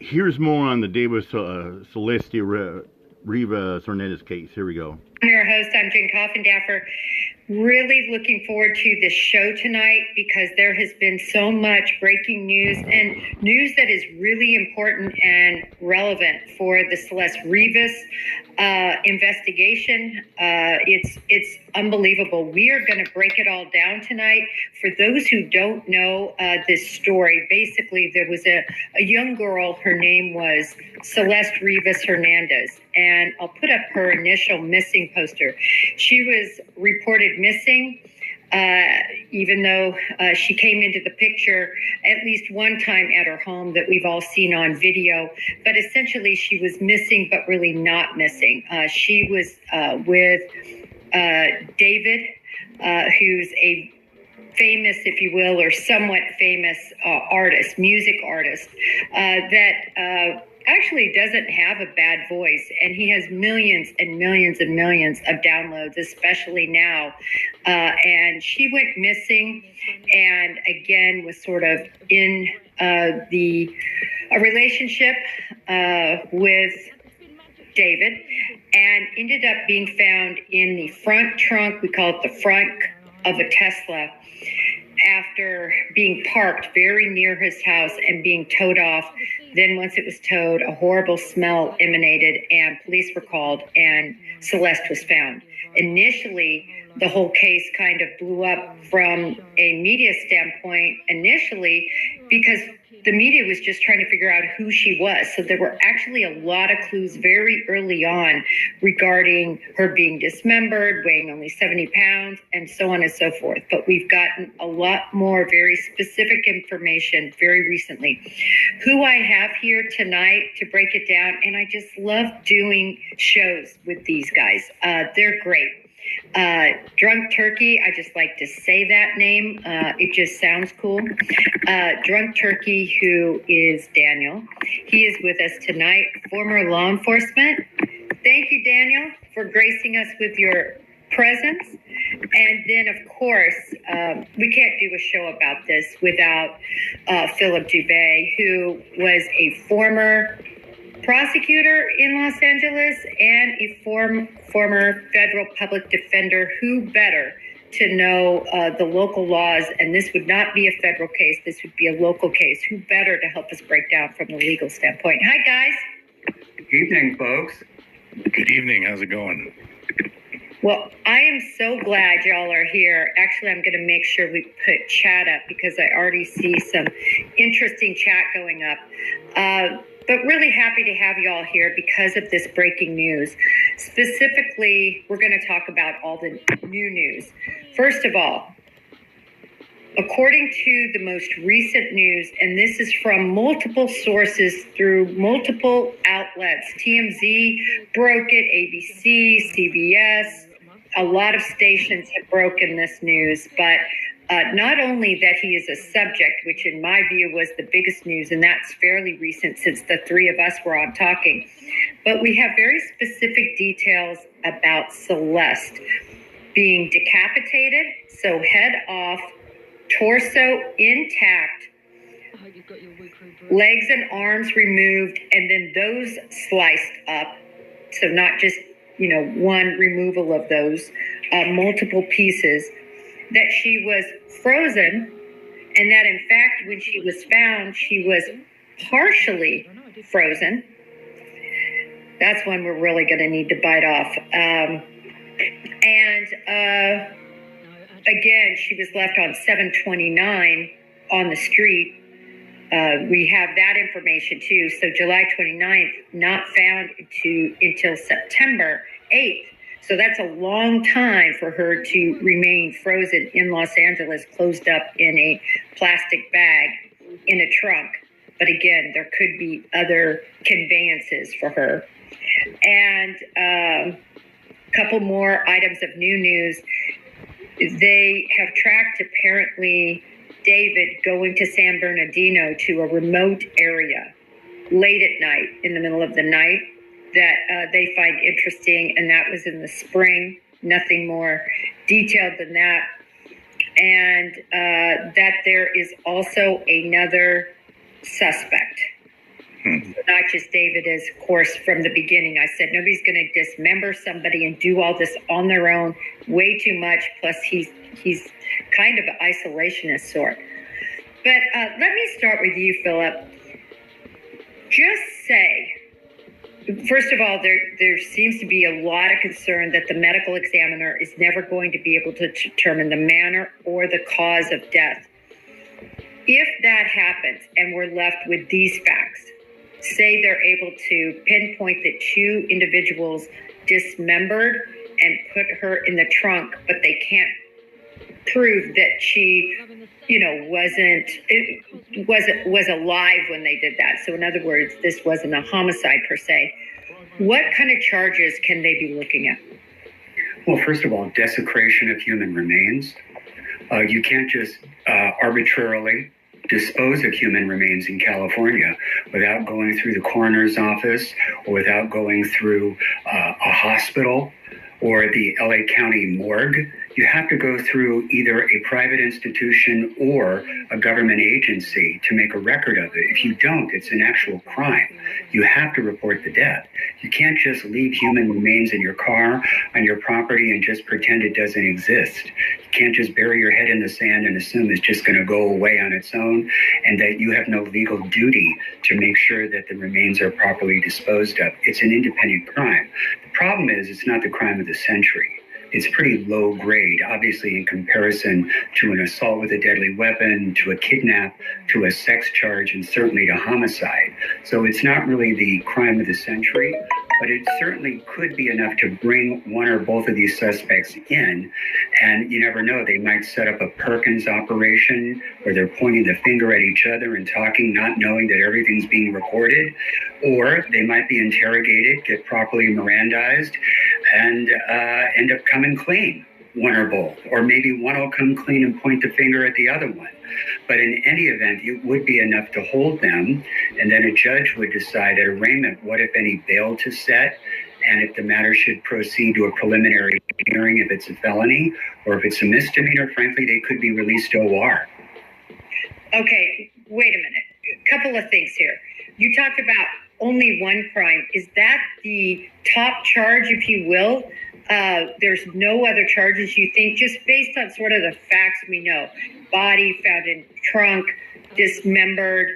Here's more on the Davis Celeste Rivas Hernandez case. Here we go. I'm your host. I'm Jen Coffindaffer. Really looking forward to this show tonight because there has been so much breaking news and news that is really important and relevant for the Celeste Rivas investigation. It's unbelievable. We are going to break it all down tonight. For those who don't know this story, basically there was a young girl. Her name was Celeste Rivas Hernandez, and I'll put up her initial missing poster. She was reported missing, even though she came into the picture at least one time at her home that we've all seen on video. But essentially, she was missing, but really not missing. She was with D4Vid, who's a famous, if you will, or somewhat famous artist, music artist, that actually doesn't have a bad voice, and he has millions and millions and millions of downloads, especially now. And she went missing, and again was sort of in a relationship with D4Vid, and ended up being found in the front trunk. We call it the front of a Tesla, after being parked very near his house and being towed off. Then once it was towed, a horrible smell emanated and police were called and Celeste was found. Initially, the whole case kind of blew up from a media standpoint initially because the media was just trying to figure out who she was. So there were actually a lot of clues very early on regarding her being dismembered, weighing only 70 pounds, and so on and so forth. But we've gotten a lot more very specific information very recently. Who I have here tonight to break it down, and I just love doing shows with these guys. They're great. Drunk Turkey, I just like to say that name. It just sounds cool. Drunk Turkey, who is Daniel. He is with us tonight, former law enforcement. Thank you, Daniel, for gracing us with your presence. And then, of course, we can't do a show about this without Philip Dubé, who was a former prosecutor in Los Angeles and a former federal public defender. Who better to know the local laws? And this would not be a federal case. This would be a local case. Who better to help us break down from the legal standpoint? Hi, guys. Good evening, folks. Good evening. How's it going? Well, I am so glad y'all are here. Actually, I'm going to make sure we put chat up because I already see some interesting chat going up. But really happy to have you all here because of this breaking news. Specifically, we're going to talk about all the new news. First of all, according to the most recent news, and this is from multiple sources through multiple outlets, TMZ broke it, ABC, CBS, a lot of stations have broken this news, but not only that he is a subject, which in my view was the biggest news, and that's fairly recent since the three of us were on talking, but we have very specific details about Celeste being decapitated, so head off, torso intact, legs and arms removed, and then those sliced up, so not just, one removal of those, multiple pieces, that she was frozen, and that in fact when she was found she was partially frozen. That's one we're really going to need to bite off. Again, she was left on 7/29 on the street. We have that information too. So July 29th, not found until September 8th. So that's a long time for her to remain frozen in Los Angeles, closed up in a plastic bag in a trunk. But again, there could be other conveyances for her. And a couple more items of new news. They have tracked apparently D4Vid going to San Bernardino to a remote area late at night, in the middle of the night, that they find interesting, and that was in the spring. Nothing more detailed than that. And that there is also another suspect. Not just David, as of course from the beginning. I said nobody's going to dismember somebody and do all this on their own. Way too much. Plus, he's kind of an isolationist sort. But let me start with you, Philip. Just say, first of all, there seems to be a lot of concern that the medical examiner is never going to be able to determine the manner or the cause of death. If that happens and we're left with these facts, say they're able to pinpoint that two individuals dismembered and put her in the trunk, but they can't prove that she, was alive when they did that. So in other words, this wasn't a homicide per se. What kind of charges can they be looking at? Well, first of all, desecration of human remains. You can't just arbitrarily dispose of human remains in California without going through the coroner's office or without going through a hospital or the LA County morgue. You have to go through either a private institution or a government agency to make a record of it. If you don't, it's an actual crime. You have to report the death. You can't just leave human remains in your car, on your property, and just pretend it doesn't exist. You can't just bury your head in the sand and assume it's just going to go away on its own, and that you have no legal duty to make sure that the remains are properly disposed of. It's an independent crime. The problem is it's not the crime of the century. It's pretty low grade, obviously, in comparison to an assault with a deadly weapon, to a kidnap, to a sex charge, and certainly to homicide. So it's not really the crime of the century, but it certainly could be enough to bring one or both of these suspects in. And you never know, they might set up a Perkins operation where they're pointing the finger at each other and talking, not knowing that everything's being recorded. Or they might be interrogated, get properly Mirandized, and end up coming clean, one or both. Or maybe one will come clean and point the finger at the other one. But in any event, it would be enough to hold them, and then a judge would decide at arraignment what, if any, bail to set, and if the matter should proceed to a preliminary hearing if it's a felony, or if it's a misdemeanor, frankly, they could be released to OR. Okay, wait a minute. A couple of things here. You talked about only one crime. Is that the top charge, if you will? There's no other charges, you think, just based on sort of the facts we know? Body found in trunk, dismembered,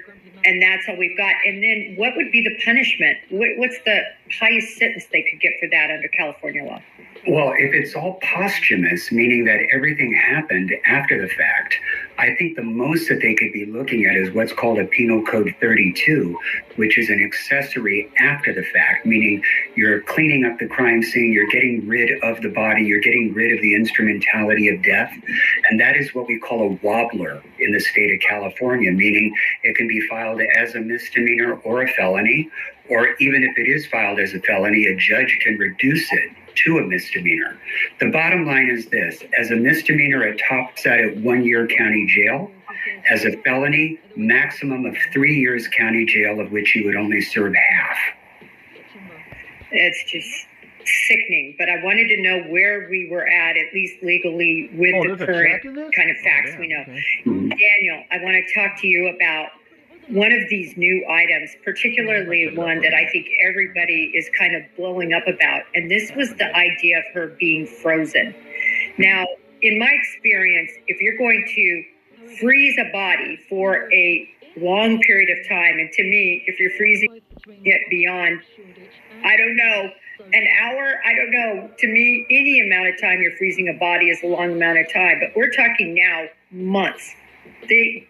and that's all we've got. And then what would be the punishment? What's the highest sentence they could get for that under California law? Well, if it's all posthumous, meaning that everything happened after the fact, I think the most that they could be looking at is what's called a Penal Code 32, which is an accessory after the fact, meaning you're cleaning up the crime scene, you're getting rid of the body, you're getting rid of the instrumentality of death. And that is what we call a wobbler in the state of California, meaning it can be filed as a misdemeanor or a felony, or even if it is filed as a felony, a judge can reduce it to a misdemeanor. The bottom line is this: as a misdemeanor, it tops out at 1 year county jail. As a felony, maximum of 3 years county jail, of which you would only serve half. It's just sickening, but I wanted to know where we were at least legally, with the current kind of facts we know. Okay. Daniel, I want to talk to you about one of these new items, particularly one that I think everybody is kind of blowing up about, and this was the idea of her being frozen. Now, in my experience, if you're going to freeze a body for a long period of time, and to me, if you're freezing it beyond, I don't know, an hour, I don't know, to me, any amount of time you're freezing a body is a long amount of time, but we're talking now months. The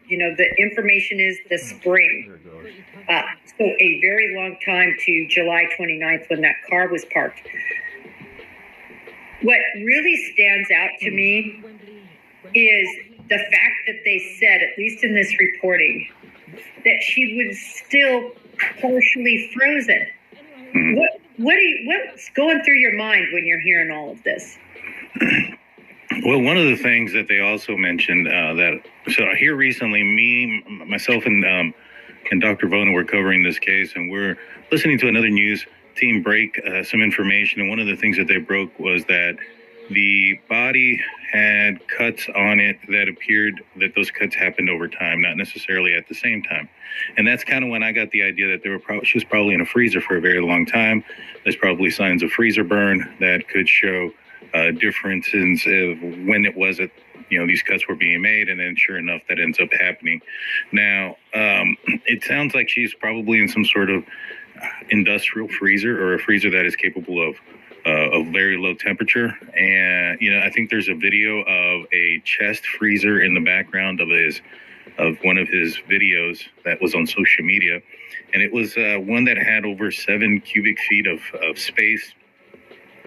information is the spring. So a very long time to July 29th when that car was parked. What really stands out to me is the fact that they said, at least in this reporting, that she was still partially frozen. What's going through your mind when you're hearing all of this? Well, one of the things that they also mentioned so here recently, myself and Dr. Vona were covering this case, and we're listening to another news team break some information. And one of the things that they broke was that The body had cuts on it that appeared that those cuts happened over time, not necessarily at the same time. And that's kind of when I got the idea that she was probably in a freezer for a very long time. There's probably signs of freezer burn that could show differences of when it was that these cuts were being made, and then sure enough that ends up happening. Now it sounds like she's probably in some sort of industrial freezer, or a freezer that is capable of very low temperature. And I think there's a video of a chest freezer in the background of one of his videos that was on social media, and it was one that had over 7 cubic feet of space.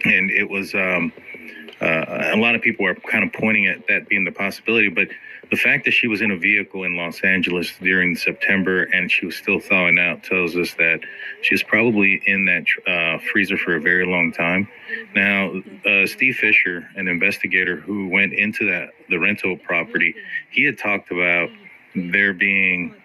And it was a lot of people are kind of pointing at that being the possibility, but the fact that she was in a vehicle in Los Angeles during September and she was still thawing out tells us that she was probably in that freezer for a very long time. Now, Steve Fisher, an investigator who went into the rental property, he had talked about there being,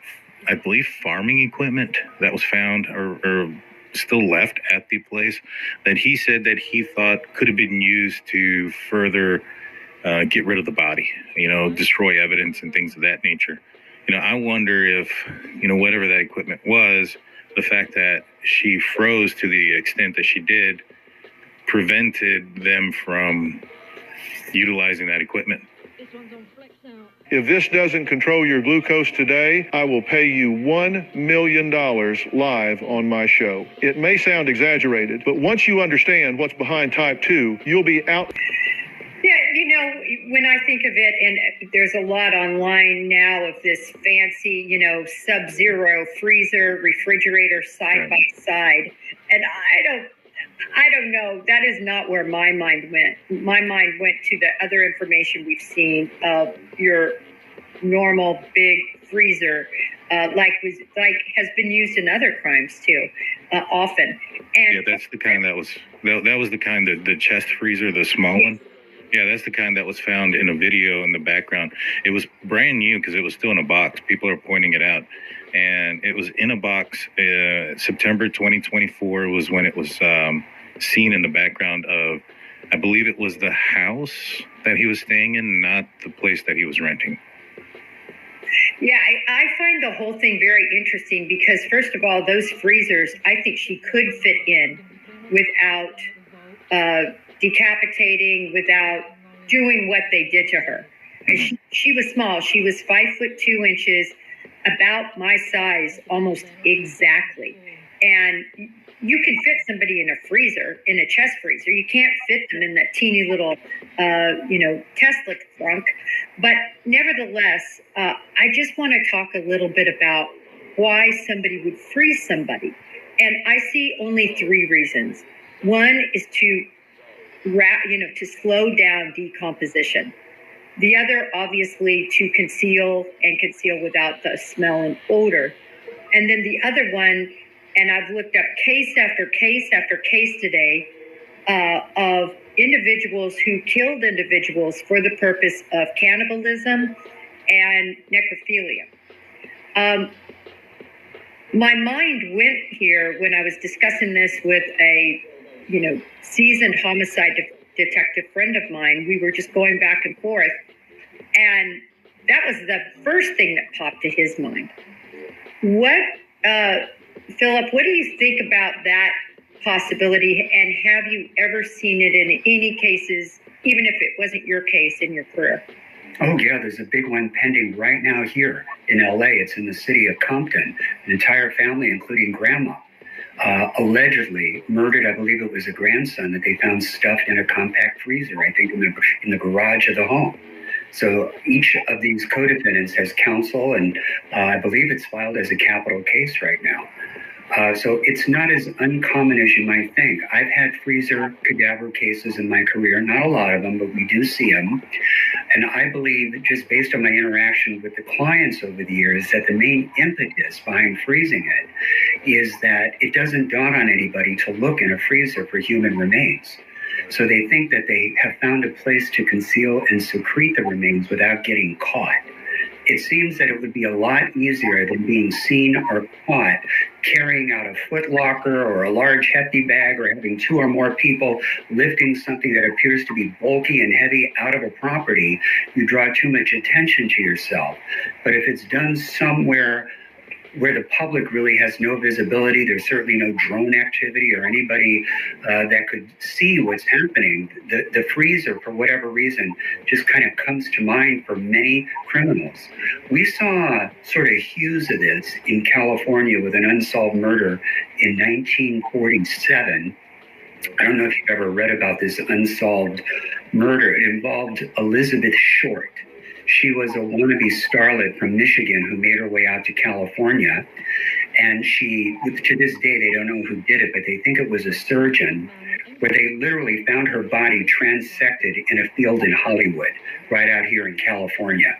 I believe, farming equipment that was found or still left at the place that he said that he thought could have been used to further get rid of the body, destroy evidence and things of that nature. I wonder if, whatever that equipment was, the fact that she froze to the extent that she did prevented them from utilizing that equipment. If this doesn't control your glucose today, I will pay you $1 million live on my show. It may sound exaggerated, but once you understand what's behind type 2, you'll be out. Yeah, when I think of it, and there's a lot online now of this fancy, sub-zero freezer, refrigerator side by side. And I don't know. That is not where my mind went. My mind went to the other information we've seen of your normal big freezer, like has been used in other crimes too, often. And yeah, that's the kind that was the kind the chest freezer, the small one. Yeah, that's the kind that was found in a video in the background. It was brand new because it was still in a box. People are pointing it out. And it was in a box. September 2024 was when it was seen in the background of, I believe it was the house that he was staying in, not the place that he was renting. Yeah, I find the whole thing very interesting because, first of all, those freezers, I think she could fit in without decapitating, without doing what they did to her. And she was small. She was 5'2", about my size, almost exactly. And you can fit somebody in a freezer, in a chest freezer. You can't fit them in that teeny little, Tesla trunk. But nevertheless, I just want to talk a little bit about why somebody would freeze somebody. And I see only 3 reasons. One is to slow down decomposition. The other, obviously, to conceal without the smell and odor. And then the other one, and I've looked up case after case after case today of individuals who killed individuals for the purpose of cannibalism and necrophilia. My mind went here when I was discussing this with a seasoned homicide detective friend of mine. We were just going back and forth. And that was the first thing that popped to his mind. Philip, what do you think about that possibility? And have you ever seen it in any cases, even if it wasn't your case in your career? Oh, yeah, there's a big one pending right now here in LA. It's in the city of Compton. An entire family, including grandma, allegedly murdered, I believe it was a grandson that they found stuffed in a compact freezer, I think in the garage of the home. So each of these co-defendants has counsel, and I believe it's filed as a capital case right now. So it's not as uncommon as you might think. I've had freezer cadaver cases in my career, not a lot of them, but we do see them. And I believe, just based on my interaction with the clients over the years, that the main impetus behind freezing it is that it doesn't dawn on anybody to look in a freezer for human remains. So they think that they have found a place to conceal and secrete the remains without getting caught. It seems that it would be a lot easier than being seen or caught carrying out a foot locker or a large hefty bag, or having two or more people lifting something that appears to be bulky and heavy out of a property, you draw too much attention to yourself. But if it's done somewhere where the public really has no visibility, there's certainly no drone activity or anybody that could see what's happening, the freezer, for whatever reason, just kind of comes to mind for many criminals. We saw sort of hues of this in California with an unsolved murder in 1947. I don't know if you've ever read about this unsolved murder. It involved Elizabeth Short. She was a wannabe starlet from Michigan who made her way out to California. And she, to this day, they don't know who did it, but they think it was a surgeon, where they literally found her body transected in a field in Hollywood, right out here in California.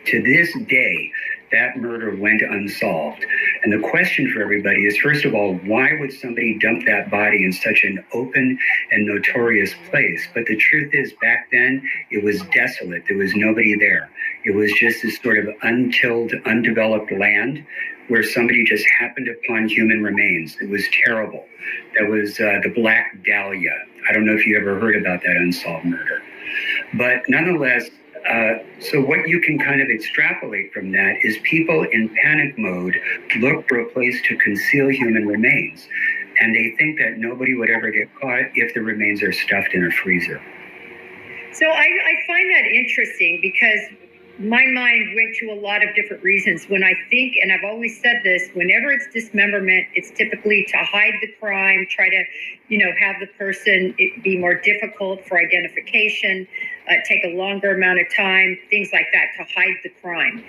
To this day, that murder went unsolved. And the question for everybody is, first of all, why would somebody dump that body in such an open and notorious place? But the truth is, back then, it was desolate. There was nobody there. It was just this sort of untilled, undeveloped land where somebody just happened upon human remains. It was terrible. That was the Black Dahlia. I don't know if you ever heard about that unsolved murder. But nonetheless, so what you can kind of extrapolate from that is people in panic mode look for a place to conceal human remains. And they think that nobody would ever get caught if the remains are stuffed in a freezer. So I find that interesting because my mind went to a lot of different reasons. When I think, and I've always said this, whenever it's dismemberment, it's typically to hide the crime, try to, have the person it be more difficult for identification, take a longer amount of time, things like that, to hide the crime.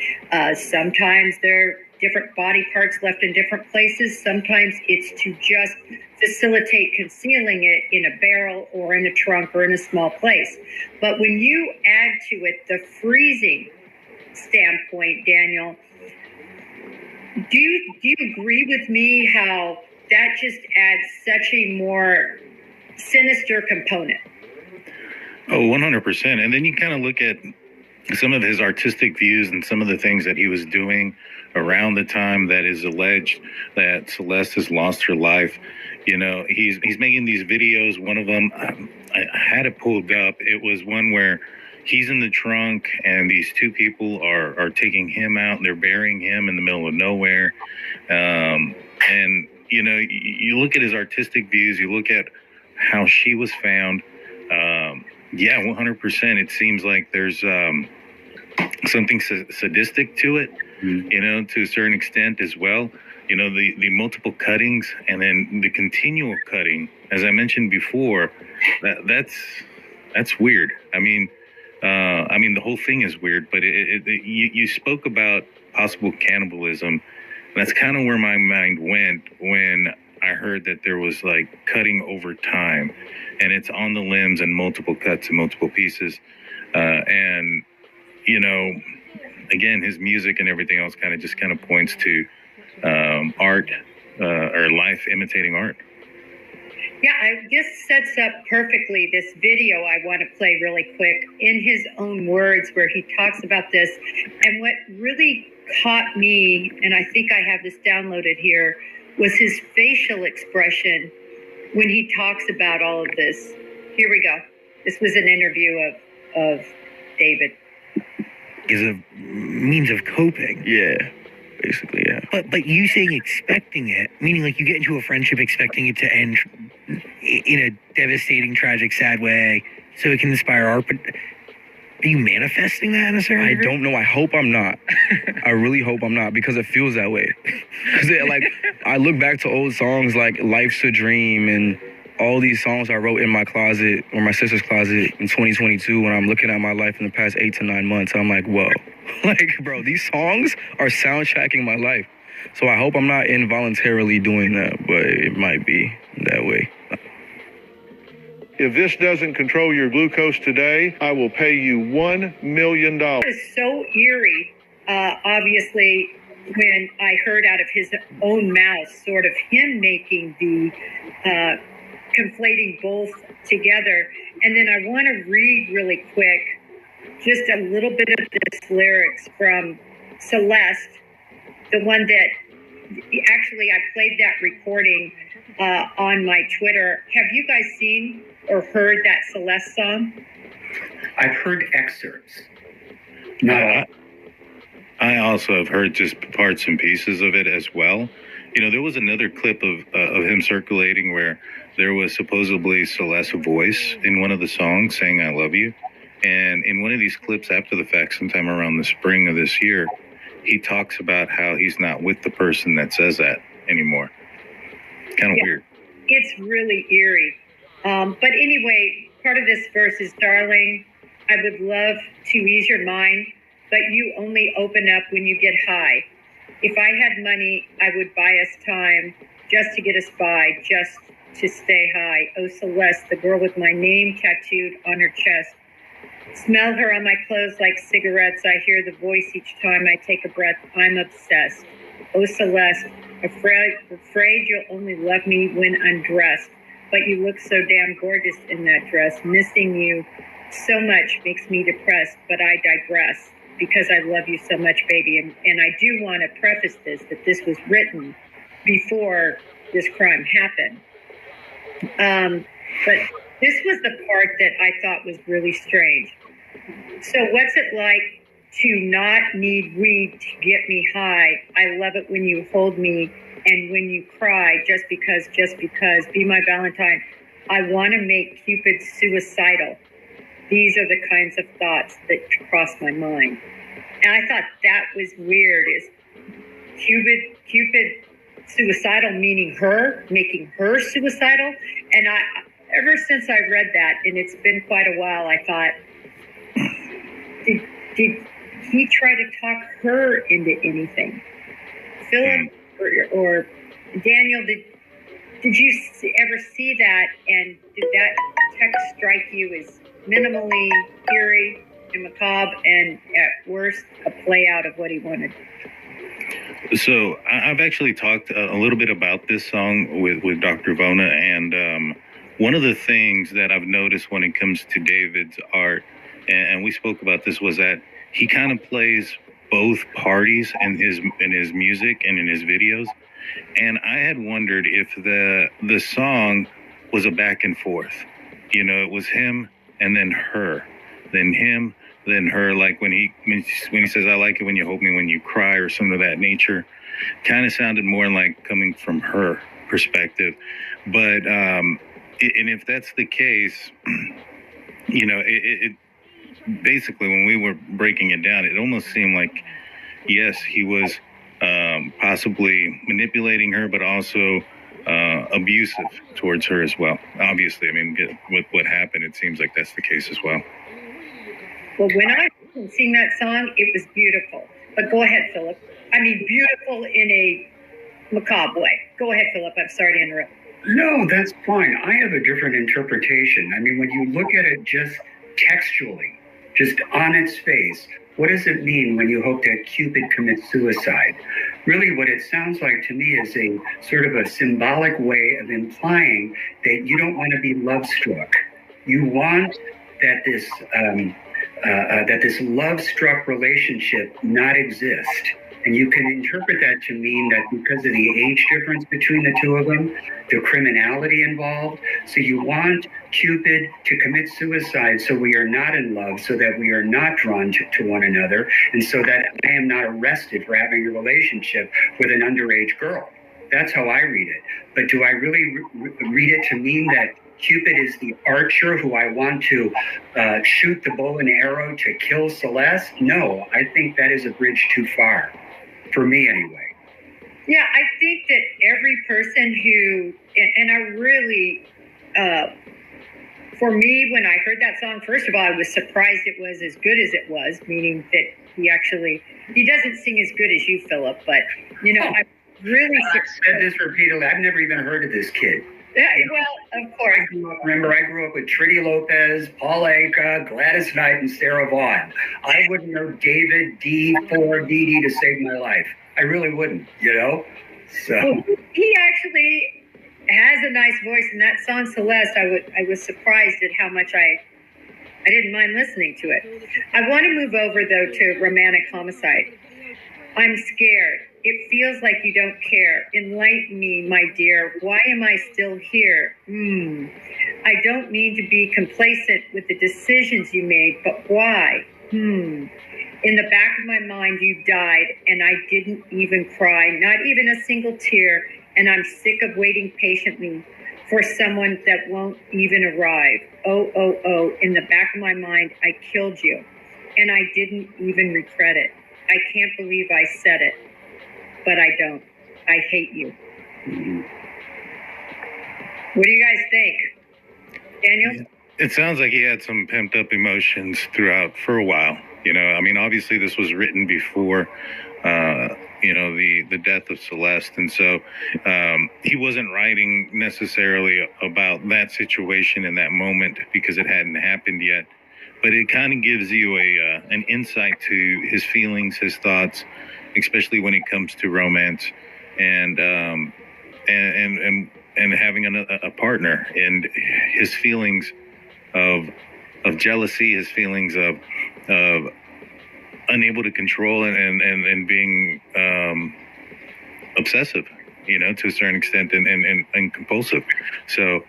Sometimes there are different body parts left in different places. Sometimes it's to just facilitate concealing it in a barrel or in a trunk or in a small place. But when you add to it the freezing standpoint, Daniel, do you agree with me how that just adds such a more sinister component? Oh, 100%. And then you kind of look at some of his artistic views and some of the things that he was doing around the time that is alleged that Celeste has lost her life. He's making these videos. One of them, I had it pulled up. It was one where he's in the trunk and these two people are taking him out. They're burying him in the middle of nowhere. And, you look at his artistic views, you look at how she was found. 100%. It seems like there's something sadistic to it, to a certain extent as well. The multiple cuttings and then the continual cutting, as I mentioned before, that's weird. I mean, the whole thing is weird, but you spoke about possible cannibalism. That's kind of where my mind went when I heard that there was like cutting over time, and it's on the limbs and multiple cuts and multiple pieces. And, again, his music and everything else kind of points to art or life imitating art. Yeah, this sets up perfectly this video I want to play really quick in his own words where he talks about this. And what really caught me, and I think I have this downloaded here, was his facial expression when he talks about all of this. Here we go. This was an interview of David. Is a means of coping. Yeah. Basically, yeah. But you saying expecting it, meaning like you get into a friendship expecting it to end in a devastating, tragic, sad way, so it can inspire art. But are you manifesting that in a certain degree? I don't know. I hope I'm not. I really hope I'm not, because it feels that way. Because I look back to old songs like "Life's a Dream" and all these songs I wrote in my closet or my sister's closet in 2022. When I'm looking at my life in the past 8 to 9 months, I'm like, whoa. Bro, these songs are soundtracking my life. So I hope I'm not involuntarily doing that, but it might be that way. If this doesn't control your glucose today, I will pay you $1 million. It was so eerie, obviously, when I heard out of his own mouth sort of him making the conflating both together. And then I want to read really quick just a little bit of this lyrics from Celeste, the one that actually, I played that recording on my Twitter. Have you guys seen or heard that Celeste song? I've heard excerpts. Not all. I also have heard just parts and pieces of it as well. You know, there was another clip of him circulating where there was supposedly Celeste's voice in one of the songs saying, "I love you." And in one of these clips after the fact, sometime around the spring of this year, he talks about how he's not with the person that says that anymore. Kind of weird. It's really eerie. But anyway, part of this verse is, "Darling, I would love to ease your mind, but you only open up when you get high. If I had money, I would buy us time just to get us by, just to stay high. Oh, Celeste, the girl with my name tattooed on her chest. Smell her on my clothes like cigarettes. I hear the voice each time I take a breath. I'm obsessed. Oh, Celeste, afraid you'll only love me when I'm dressed. But you look so damn gorgeous in that dress. Missing you so much makes me depressed, but I digress because I love you so much, baby." And I do want to preface this, that this was written before this crime happened. But this was the part that I thought was really strange. So what's it like to not need weed to get me high? I love it when you hold me and when you cry, just because, be my Valentine. I want to make Cupid suicidal. These are the kinds of thoughts that cross my mind. And I thought that was weird. Is Cupid suicidal, meaning her, making her suicidal? And ever since I read that, and it's been quite a while, I thought, did he try to talk her into anything? Philip or Daniel, did you ever see that? And did that text strike you as minimally eerie and macabre, and at worst a play out of what he wanted? So I've actually talked a little bit about this song with Dr. Vona, and one of the things that I've noticed when it comes to David's art, and we spoke about this, was that he kind of plays both parties in his music and in his videos. And I had wondered if the song was a back and forth. You know, it was him and then her, then him, then her. Like when he says, "I like it when you hold me when you cry," or something of that nature, kind of sounded more like coming from her perspective. But and if that's the case, you know, it basically, when we were breaking it down, it almost seemed like, yes, he was possibly manipulating her, but also abusive towards her as well. Obviously, I mean, with what happened, it seems like that's the case as well. Well, when I sing that song, it was beautiful. But go ahead, Philip. I mean, beautiful in a macabre way. Go ahead, Philip. I'm sorry to interrupt. No, that's fine. I have a different interpretation. I mean, when you look at it just textually, just on its face, what does it mean when you hope that Cupid commits suicide? Really, what it sounds like to me is a sort of a symbolic way of implying that you don't want to be love struck. You want that this love struck relationship not exist. And you can interpret that to mean that because of the age difference between the two of them, the criminality involved. So you want Cupid to commit suicide so we are not in love, so that we are not drawn to one another, and so that I am not arrested for having a relationship with an underage girl. That's how I read it. But do I really read it to mean that Cupid is the archer who I want to shoot the bow and arrow to kill Celeste? No, I think that is a bridge too far. For me, anyway. Yeah, I think that every person who, and I really, for me, when I heard that song, first of all, I was surprised it was as good as it was, meaning that he doesn't sing as good as you, Philip, but, you know, I really... I've said this repeatedly. I've never even heard of this kid. Yeah, well, of course. I grew up with Trinity Lopez, Paul Anka, Gladys Knight, and Sarah Vaughan. I wouldn't know David, D4Vid to save my life. I really wouldn't, you know? So well, he actually has a nice voice, and that song Celeste, I was surprised at how much I didn't mind listening to it. I want to move over though to Romantic Homicide. I'm scared. It feels like you don't care. Enlighten me, my dear. Why am I still here? I don't mean to be complacent with the decisions you made, but why? In the back of my mind, you died, and I didn't even cry, not even a single tear, and I'm sick of waiting patiently for someone that won't even arrive. Oh, in the back of my mind, I killed you, and I didn't even regret it. I can't believe I said it. But I don't. I hate you. What do you guys think? Daniel? It sounds like he had some pent up emotions throughout for a while. You know, I mean, obviously this was written before, the death of Celeste. And so he wasn't writing necessarily about that situation in that moment because it hadn't happened yet. But it kind of gives you an insight to his feelings, his thoughts, especially when it comes to romance and having a partner, and his feelings of jealousy, his feelings of unable to control and being obsessive, to a certain extent, and compulsive. So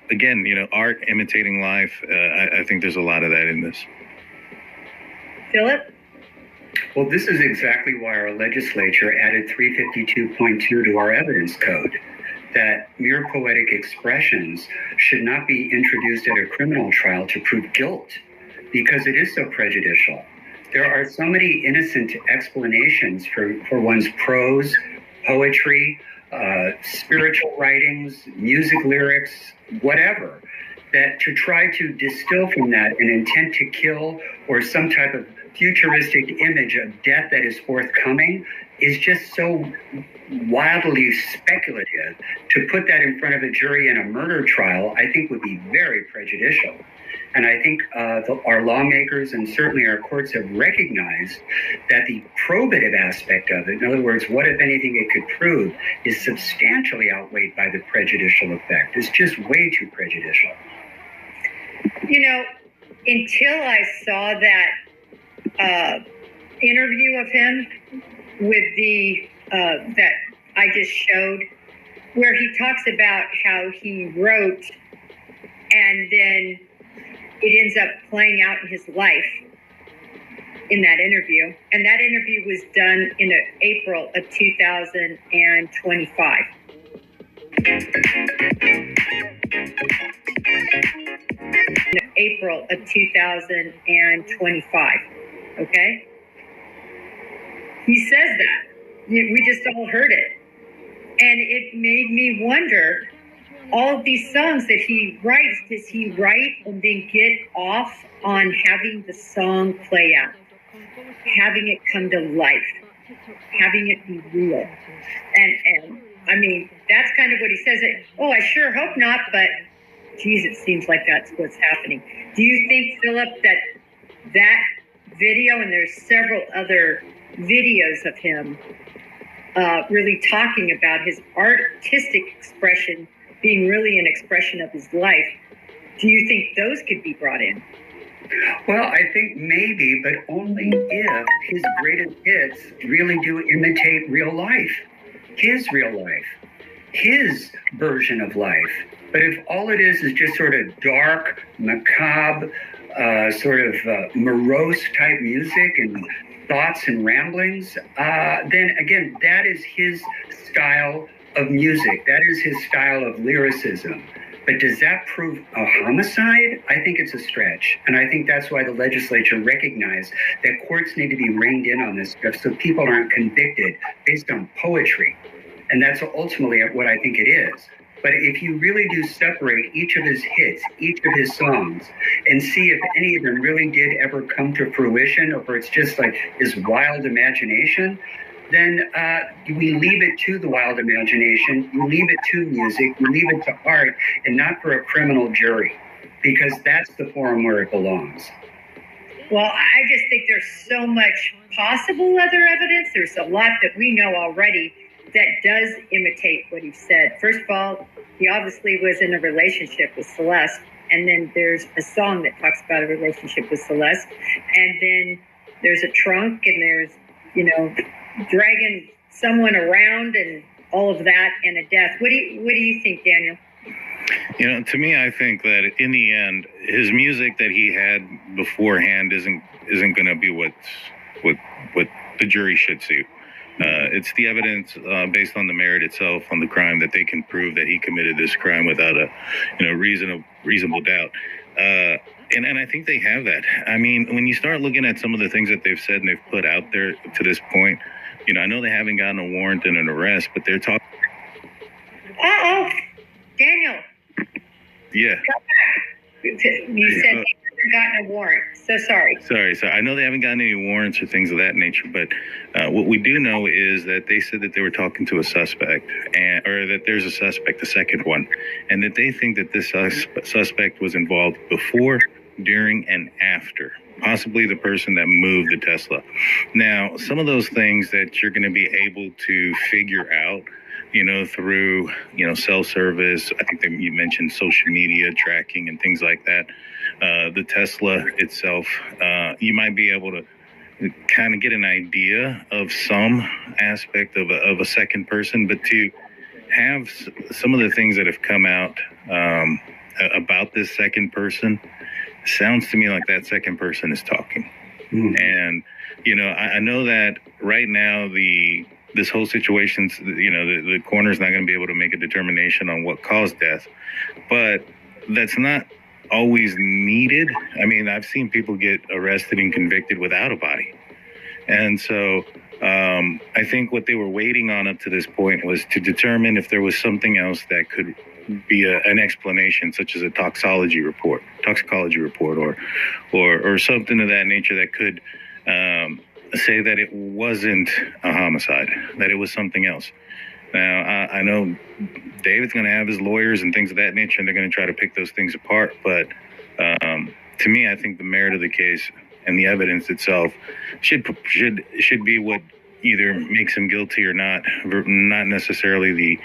again, art imitating life. I think there's a lot of that in this. Philip? Well, this is exactly why our legislature added 352.2 to our evidence code, that mere poetic expressions should not be introduced at a criminal trial to prove guilt, because it is so prejudicial. There are so many innocent explanations for one's prose, poetry, spiritual writings, music lyrics, whatever, that to try to distill from that an intent to kill or some type of futuristic image of death that is forthcoming is just so wildly speculative. To put that in front of a jury in a murder trial, I think would be very prejudicial. And I think our lawmakers and certainly our courts have recognized that the probative aspect of it, in other words, what if anything it could prove, is substantially outweighed by the prejudicial effect. It's just way too prejudicial. Until I saw that interview of him with the that I just showed, where he talks about how he wrote and then it ends up playing out in his life in that interview. And that interview was done in April of 2025. April of 2025. Okay? He says that. We just all heard it. And it made me wonder, all of these songs that he writes, does he write and then get off on having the song play out, having it come to life, having it be real? And I mean, that's kind of what he says. Oh, I sure hope not, but geez, it seems like that's what's happening. Do you think, Philip, that video, and there's several other videos of him really talking about his artistic expression being really an expression of his life, do you think those could be brought in? Well, I think maybe, but only if his greatest hits really do imitate real life, his real life, his version of life. But if all it is just sort of dark, macabre, morose type music and thoughts and ramblings, then again, that is his style of music. That is his style of lyricism. But does that prove a homicide? I think it's a stretch. And I think that's why the legislature recognized that courts need to be reined in on this stuff so people aren't convicted based on poetry. And that's ultimately what I think it is. But if you really do separate each of his hits, each of his songs, and see if any of them really did ever come to fruition, or it's just like his wild imagination, then we leave it to the wild imagination, you leave it to music, you leave it to art, and not for a criminal jury, because that's the forum where it belongs. Well, I just think there's so much possible other evidence. There's a lot that we know already that does imitate what he said. First of all, he obviously was in a relationship with Celeste, and then there's a song that talks about a relationship with Celeste, and then there's a trunk, and there's, dragon someone around and all of that and a death. What do you think, Daniel? You know, to me, I think that in the end, his music that he had beforehand isn't going to be what the jury should see. It's the evidence based on the merit itself on the crime that they can prove that he committed this crime without a reasonable doubt. And I think they have that. I mean, when you start looking at some of the things that they've said and they've put out there to this point, you know, I know they haven't gotten a warrant and an arrest, but they're talking. Daniel. Yeah. You said they haven't gotten a warrant. So sorry. Sorry. I know they haven't gotten any warrants or things of that nature, but what we do know is that they said that they were talking to a suspect, or that there's a suspect, the second one, and that they think that this suspect was involved before, during, and after, possibly the person that moved the Tesla. Now, some of those things that you're going to be able to figure out, you know, through, you know, cell service. I think that you mentioned social media tracking and things like that. The Tesla itself, you might be able to kind of get an idea of some aspect of a second person, but to have some of the things that have come out about this second person, sounds to me like that second person is talking. And, you know, I know that right now this whole situation, you know, the coroner's not going to be able to make a determination on what caused death, but that's not always needed. I mean, I've seen people get arrested and convicted without a body. And so I think what they were waiting on up to this point was to determine if there was something else that could be an explanation, such as a toxicology report, or something of that nature that could say that it wasn't a homicide, that it was something else. Now, I know David's going to have his lawyers and things of that nature, and they're going to try to pick those things apart. But to me, I think the merit of the case and the evidence itself should be what either makes him guilty or not necessarily the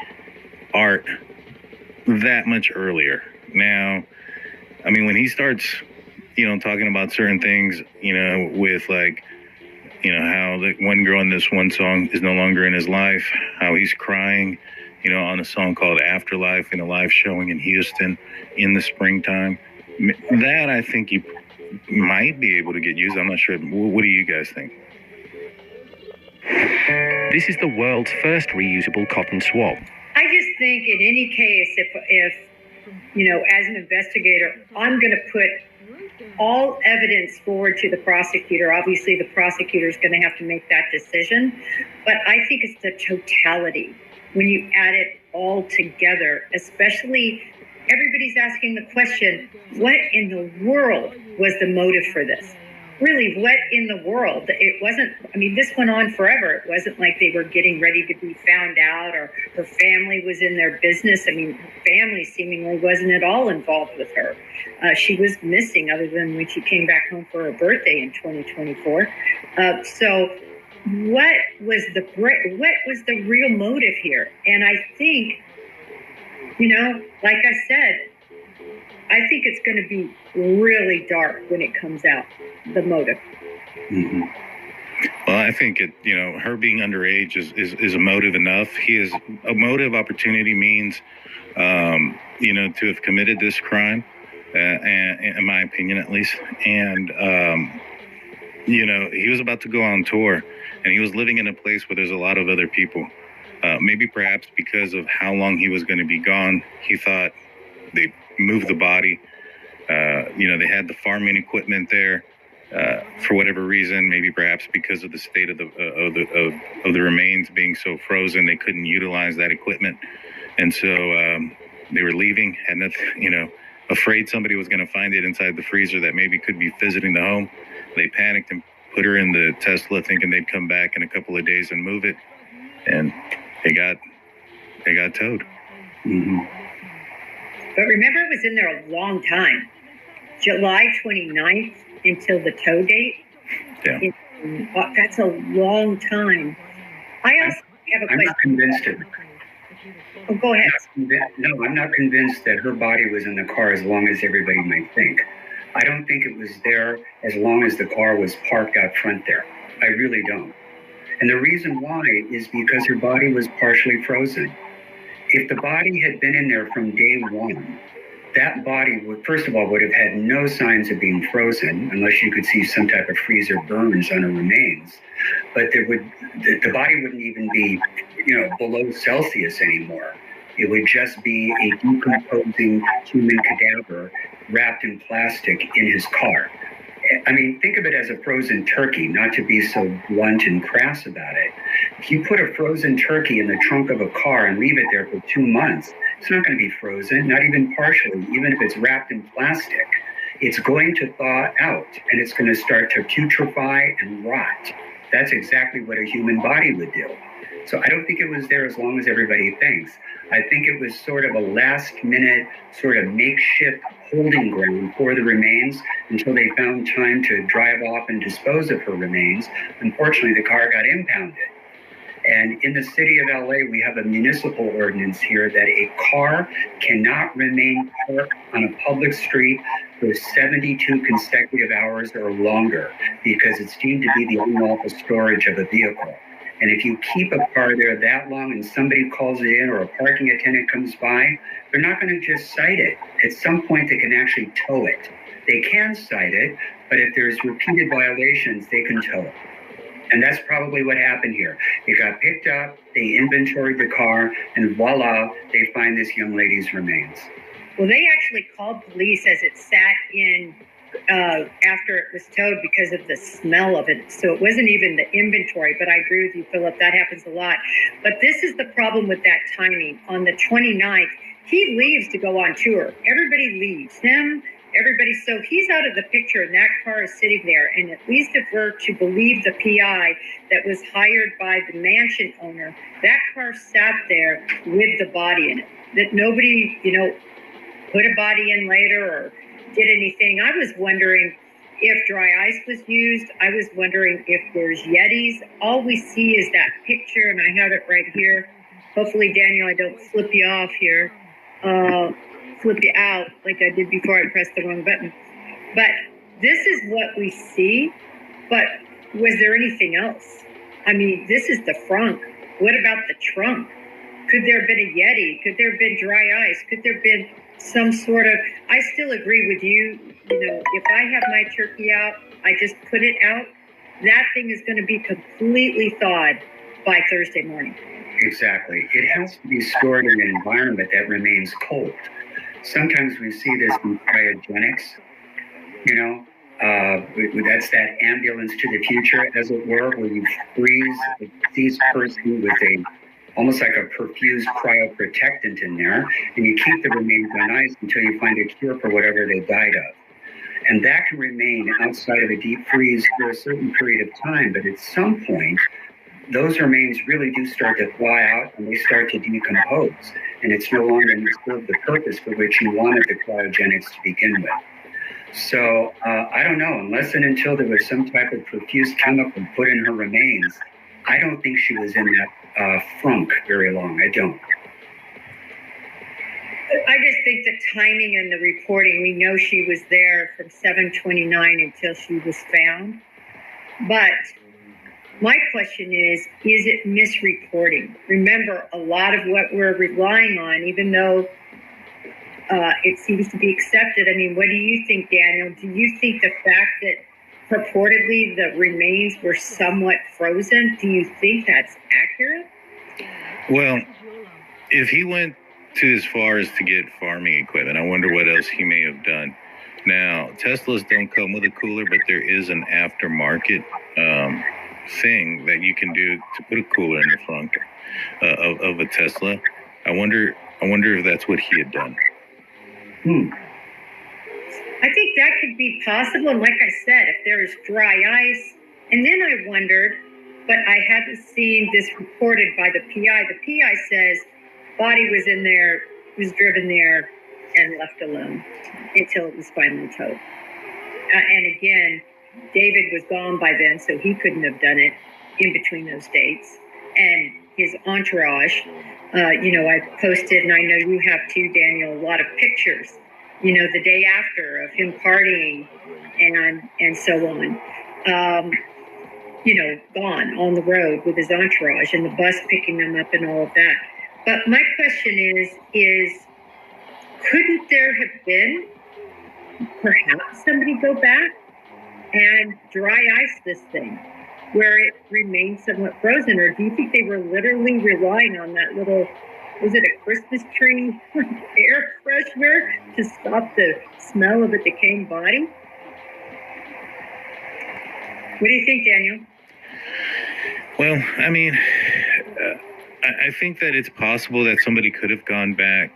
art that much earlier. Now, I mean, when he starts, you know, talking about certain things, you know, with like, you know, how the one girl in this one song is no longer in his life, how he's crying, you know, on a song called Afterlife in a live showing in Houston in the springtime. That I think he might be able to get used. I'm not sure. What do you guys think? This is the world's first reusable cotton swab. I just think in any case, if you know, as an investigator, I'm going to put all evidence forward to the prosecutor. Obviously, the prosecutor is going to have to make that decision. But I think it's the totality. When you add it all together, especially everybody's asking the question, what in the world was the motive for this? Really, what in the world? It wasn't, I mean, this went on forever. It wasn't like they were getting ready to be found out or her family was in their business. I mean, her family seemingly wasn't at all involved with her. She was missing other than when she came back home for her birthday in 2024. So what was the real motive here? And I think, you know, like I said, I think it's going to be really dark when it comes out, the motive. Mm-hmm. Well, I think you know, her being underage is a motive enough. A motive opportunity means, you know, to have committed this crime, and in my opinion, at least. And, you know, he was about to go on tour and he was living in a place where there's a lot of other people. Maybe perhaps because of how long he was going to be gone, he thought they moved the body. You know, they had the farming equipment there for whatever reason. Maybe perhaps because of the state of the remains being so frozen, they couldn't utilize that equipment, and so they were leaving. Had nothing, you know, afraid somebody was going to find it inside the freezer that maybe could be visiting the home. They panicked and put her in the Tesla, thinking they'd come back in a couple of days and move it, and they got towed. Mm-hmm. But remember, it was in there a long time. July 29th until the tow date. Yeah. That's a long time. I also have a question. I'm not convinced of it. Oh, go ahead. No, I'm not convinced that her body was in the car as long as everybody might think. I don't think it was there as long as the car was parked out front there. I really don't. And the reason why is because her body was partially frozen. If the body had been in there from day one, that body would, first of all, would have had no signs of being frozen unless you could see some type of freezer burns on her remains. But the body wouldn't even be, below Celsius anymore. It would just be a decomposing human cadaver wrapped in plastic in his car. I mean, think of it as a frozen turkey, not to be so blunt and crass about it. If you put a frozen turkey in the trunk of a car and leave it there for 2 months, it's not going to be frozen, not even partially, even if it's wrapped in plastic. It's going to thaw out and it's going to start to putrefy and rot. That's exactly what a human body would do. So I don't think it was there as long as everybody thinks. I think it was sort of a last minute sort of makeshift holding ground for the remains until they found time to drive off and dispose of her remains. Unfortunately, the car got impounded. And in the city of LA, we have a municipal ordinance here that a car cannot remain parked on a public street for 72 consecutive hours or longer because it's deemed to be the unlawful storage of a vehicle. And if you keep a car there that long and somebody calls it in or a parking attendant comes by, they're not going to just cite it. At some point, they can actually tow it. They can cite it, but if there's repeated violations, they can tow it. And that's probably what happened here. It got picked up, they inventoried the car, and voila, they find this young lady's remains. Well, they actually called police as it sat in after it was towed because of the smell of it. So it wasn't even the inventory, but I agree with you, Philip, that happens a lot. But this is the problem with that timing. On the 29th, he leaves to go on tour. Everybody leaves. Everybody. So he's out of the picture and that car is sitting there. And at least if we're to believe the PI that was hired by the mansion owner, that car sat there with the body in it. That nobody, put a body in later or did anything. I was wondering if dry ice was used. I was wondering if there's Yetis. All we see is that picture, and I have it right here. Hopefully, Daniel, I don't flip you off here. Flip you out like I did before I pressed the wrong button. But this is what we see. But was there anything else? I mean, this is the frunk. What about the trunk? Could there have been a Yeti? Could there have been dry ice? Could there have been some sort of, I still agree with you, if I have my turkey out, I just put it out, that thing is going to be completely thawed by Thursday morning. Exactly. It has to be stored in an environment that remains cold. Sometimes we see this in cryogenics, that's that ambulance to the future, as it were, where you freeze a deceased person with almost like a perfused cryoprotectant in there, and you keep the remains on ice until you find a cure for whatever they died of. And that can remain outside of a deep freeze for a certain period of time, but at some point, those remains really do start to thaw out and they start to decompose, and it's no longer going to serve the purpose for which you wanted the cryogenics to begin with. So I don't know, unless and until there was some type of perfused chemical put in her remains, I don't think she was in that frunk very long. I don't. I just think the timing and the reporting, we know she was there from 7:29 until she was found. But my question is it misreporting? Remember, a lot of what we're relying on, even though it seems to be accepted. I mean, what do you think, Daniel? Do you think the fact that purportedly the remains were somewhat frozen, do you think that's accurate? Well, if he went to as far as to get farming equipment, I wonder what else he may have done. Now, Teslas don't come with a cooler, but there is an aftermarket thing that you can do to put a cooler in the front of a Tesla. I wonder if that's what he had done. I think that could be possible. And like I said, if there's dry ice, and then I wondered, but I hadn't seen this reported by the PI. The PI says body was in there, was driven there, and left alone until it was finally towed. And again, David was gone by then, so he couldn't have done it in between those dates. And his entourage, I posted, and I know you have too, Daniel, a lot of pictures, the day after of him partying and so on. gone on the road with his entourage and the bus picking them up and all of that. But my question is couldn't there have been perhaps somebody go back and dry ice this thing where it remains somewhat frozen? Or do you think they were literally relying on that little, was it a Christmas tree air freshener to stop the smell of a decaying body? What do you think, Daniel? Well, I mean, I think that it's possible that somebody could have gone back.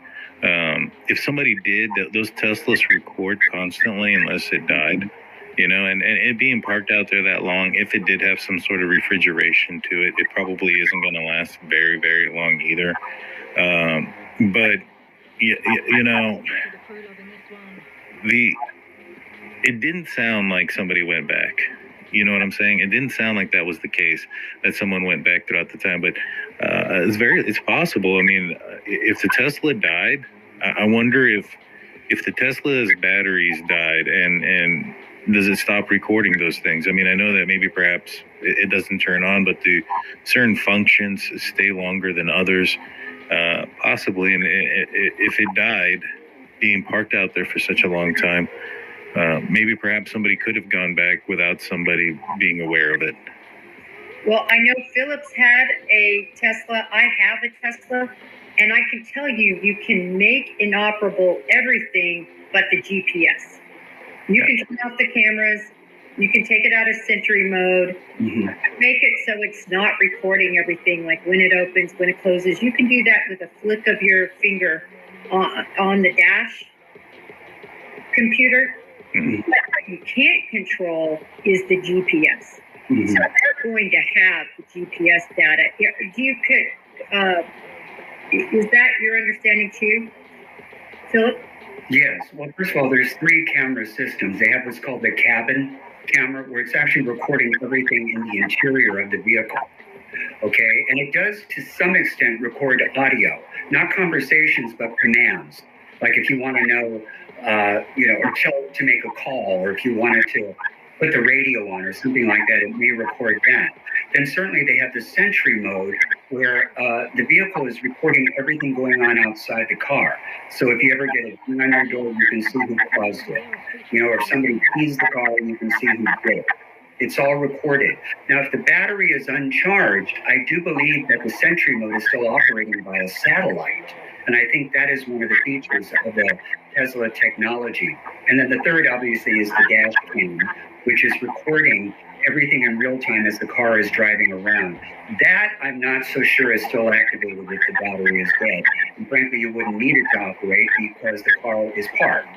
If somebody did, those Teslas record constantly unless it died, and it being parked out there that long, if it did have some sort of refrigeration to it, it probably isn't going to last very, very long either. But, it didn't sound like somebody went back. You know what I'm saying? It didn't sound like that was the case, that someone went back throughout the time. But it's possible. I mean, if the Tesla died, I wonder if the Tesla's batteries died and does it stop recording those things? I mean, I know that maybe perhaps it doesn't turn on, but do certain functions stay longer than others? Possibly. And if it died, being parked out there for such a long time, maybe perhaps somebody could have gone back without somebody being aware of it. Well, I know Phillips had a Tesla. I have a Tesla. And I can tell you, you can make inoperable everything but the GPS. You can turn off the cameras. You can take it out of Sentry mode. Mm-hmm. Make it so it's not recording everything, like when it opens, when it closes. You can do that with a flick of your finger on the dash computer. Mm-hmm. But what you can't control is the GPS. Mm-hmm. So they're going to have the GPS data. Is that your understanding too, Philip? Yes. Well, first of all, there's 3 camera systems. They have what's called the cabin camera, where it's actually recording everything in the interior of the vehicle. Okay. And it does, to some extent, record audio, not conversations, but commands. Like if you want to know, or tell it to make a call, or if you wanted to put the radio on or something like that, it may record that. Then certainly they have the Sentry mode where the vehicle is recording everything going on outside the car. So if you ever get a ding on your door, you can see who caused it. Or if somebody keys the car, you can see who did it. It's all recorded. Now, if the battery is uncharged, I do believe that the Sentry mode is still operating by a satellite. And I think that is one of the features of the Tesla technology. And then the third, obviously, is the dash cam, which is recording everything in real time as the car is driving around. That I'm not so sure is still activated if the battery is dead. And frankly, you wouldn't need it to operate because the car is parked.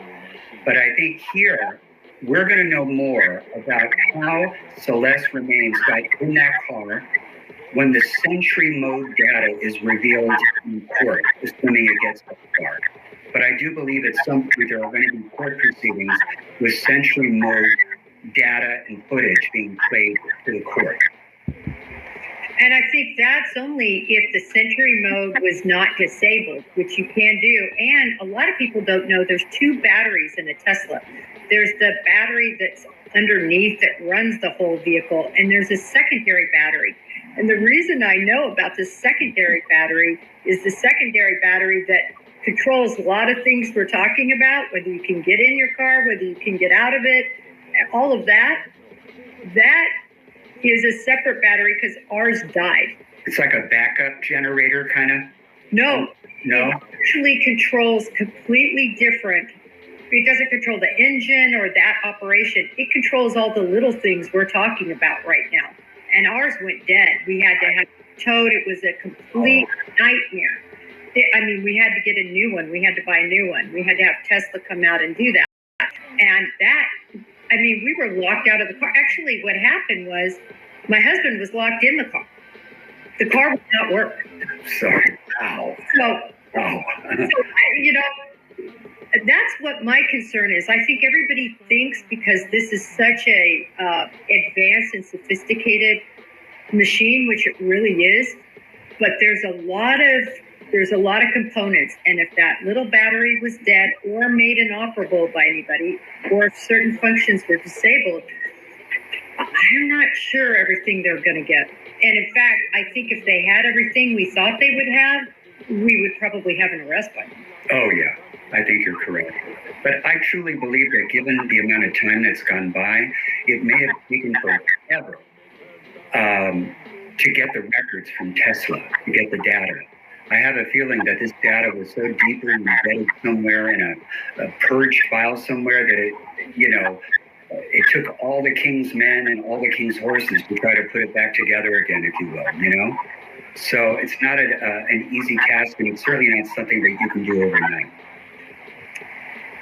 But I think here, we're going to know more about how Celeste remains got in that car when the Sentry mode data is revealed in court, assuming it gets that far. But I do believe at some point there are going to be court proceedings with Sentry mode data and footage being played to the court. And I think that's only if the Sentry mode was not disabled, which you can do. And a lot of people don't know there's 2 batteries in a Tesla. There's the battery that's underneath that runs the whole vehicle, and there's a secondary battery. And the reason I know about the secondary battery is the secondary battery that controls a lot of things we're talking about, whether you can get in your car, whether you can get out of it, all of that. That is a separate battery because ours died. It's like a backup generator, kind of? No. No? It actually controls completely different. It doesn't control the engine or that operation. It controls all the little things we're talking about right now. And ours went dead. We had to have it towed. It was a complete nightmare. We had to get a new one. We had to buy a new one. We had to have Tesla come out and do that. And we were locked out of the car. Actually, what happened was my husband was locked in the car. The car would not work. Sorry. Wow. That's what my concern is. I think everybody thinks because this is such a advanced and sophisticated machine, which it really is, but there's a lot of components. And if that little battery was dead or made inoperable by anybody, or if certain functions were disabled, I'm not sure everything they're going to get. And in fact, I think if they had everything we thought they would have, we would probably have an arrest by now. Oh, yeah, I think you're correct. But I truly believe that given the amount of time that's gone by, it may have taken forever to get the records from Tesla, to get the data. I have a feeling that this data was so deeply embedded somewhere in a purged file somewhere that it took all the king's men and all the king's horses to try to put it back together again, if you will, So it's not an easy task, and it's certainly not something that you can do overnight.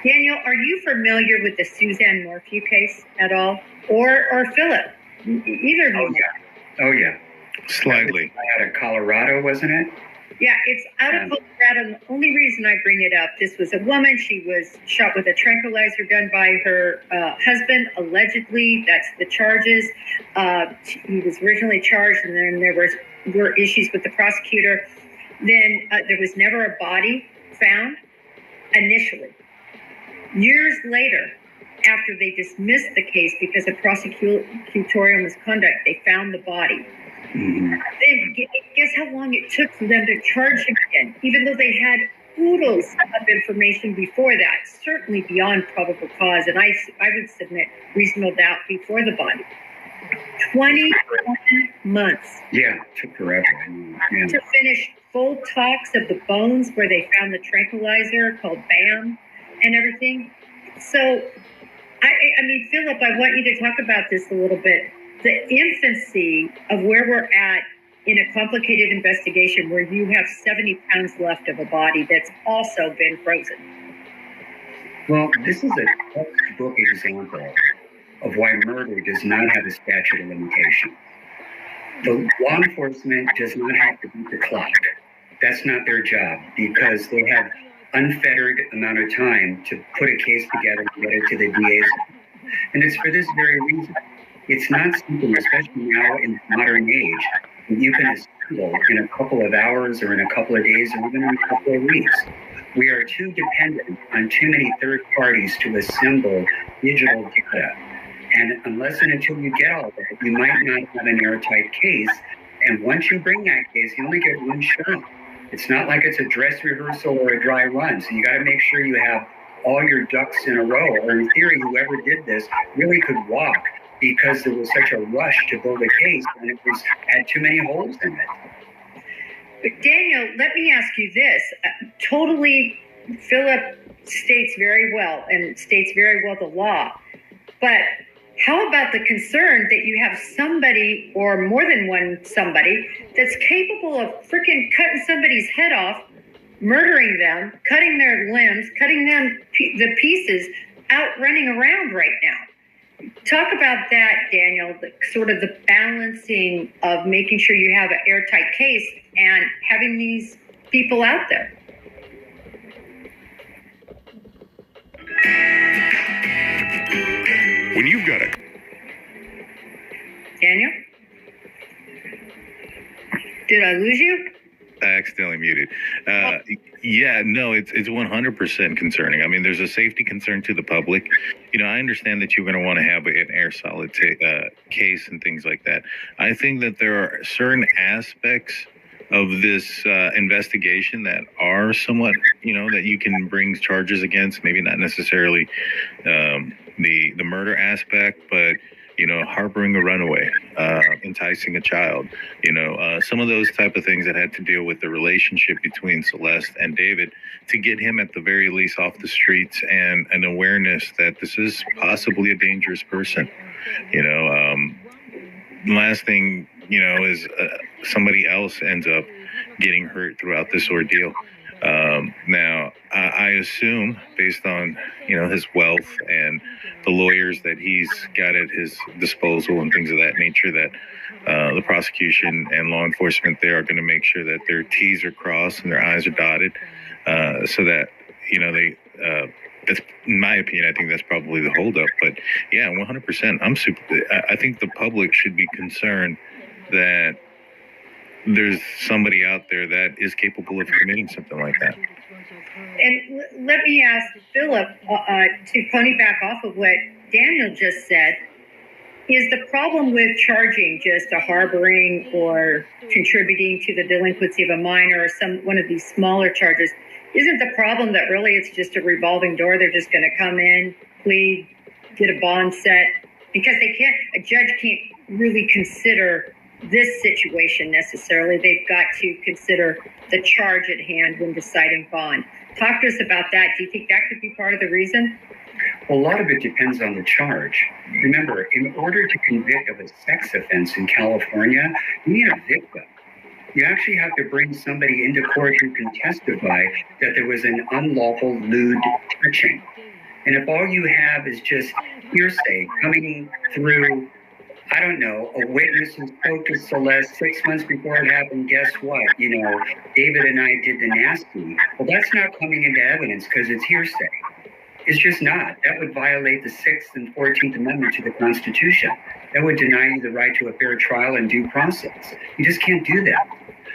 Daniel, are you familiar with the Suzanne Morphew case at all? Or Philip? Either of you? Oh, yeah. Slightly. Out of Colorado, wasn't it? Yeah, it's out of Colorado. The only reason I bring it up, this was a woman. She was shot with a tranquilizer gun by her husband, allegedly. That's the charges. He was originally charged, and then there were issues with the prosecutor. Then there was never a body found initially. Years later, after they dismissed the case because of prosecutorial misconduct, they found the body. Mm-hmm. Then guess how long it took for them to charge him again, even though they had oodles of information before that, certainly beyond probable cause, and I would submit reasonable doubt before the body. 21 months. Yeah, it took forever. Yeah. To finish full talks of the bones where they found the tranquilizer called BAM and everything. So, I mean, Philip, I want you to talk about this a little bit. The infancy of where we're at in a complicated investigation where you have 70 pounds left of a body that's also been frozen. Well, this is a textbook example of why murder does not have a statute of limitation. The law enforcement does not have to beat the clock. That's not their job, because they have unfettered amount of time to put a case together and get it to the DA's. And it's for this very reason. It's not something, especially now in modern age, that you can assemble in a couple of hours or in a couple of days or even in a couple of weeks. We are too dependent on too many third parties to assemble digital data. And unless and until you get all that, you might not have an airtight case. And once you bring that case, you only get one shot. It's not like it's a dress rehearsal or a dry run. So you got to make sure you have all your ducks in a row. Or in theory, whoever did this really could walk, because there was such a rush to build a case and it had too many holes in it. But Daniel, let me ask you this. Totally, Philip states very well the law. But how about the concern that you have somebody, or more than one somebody, that's capable of freaking cutting somebody's head off, murdering them, cutting their limbs, cutting them the pieces, out running around right now? Talk about that, Daniel, sort of the balancing of making sure you have an airtight case and having these people out there. When you've got a... Daniel? Did I lose you? I accidentally muted. Yeah, no, it's 100% concerning. I mean, there's a safety concern to the public. I understand that you're going to want to have an air solid case and things like that. I think that there are certain aspects of this investigation that are somewhat, that you can bring charges against. Maybe not necessarily the murder aspect, but harboring a runaway, enticing a child, some of those type of things that had to deal with the relationship between Celeste and David, to get him at the very least off the streets and an awareness that this is possibly a dangerous person. Last thing, is somebody else ends up getting hurt throughout this ordeal. Now, I assume, based on, his wealth and the lawyers that he's got at his disposal and things of that nature, that the prosecution and law enforcement there are going to make sure that their T's are crossed and their I's are dotted, so that, that's, in my opinion, I think that's probably the holdup. But yeah, 100%. I think the public should be concerned that there's somebody out there that is capable of committing something like that. And let me ask Philip, to pony back off of what Daniel just said, Is the problem with charging just a harboring or contributing to the delinquency of a minor or one of these smaller charges? Isn't the problem that really it's just a revolving door? They're just going to come in, plead, get a bond set, because a judge can't really consider this situation necessarily. They've got to consider the charge at hand when deciding bond. Talk to us about that. Do you think that could be part of the reason? Well, a lot of it depends on the charge. Remember, in order to convict of a sex offense in California, you need a victim. You actually have to bring somebody into court who can testify that there was an unlawful lewd touching. And if all you have is just hearsay coming through, I don't know, a witness who spoke to Celeste 6 months before it happened, guess what? David and I did the nasty. Well, that's not coming into evidence because it's hearsay. It's just not. That would violate the 6th and 14th Amendment to the Constitution. That would deny you the right to a fair trial and due process. You just can't do that.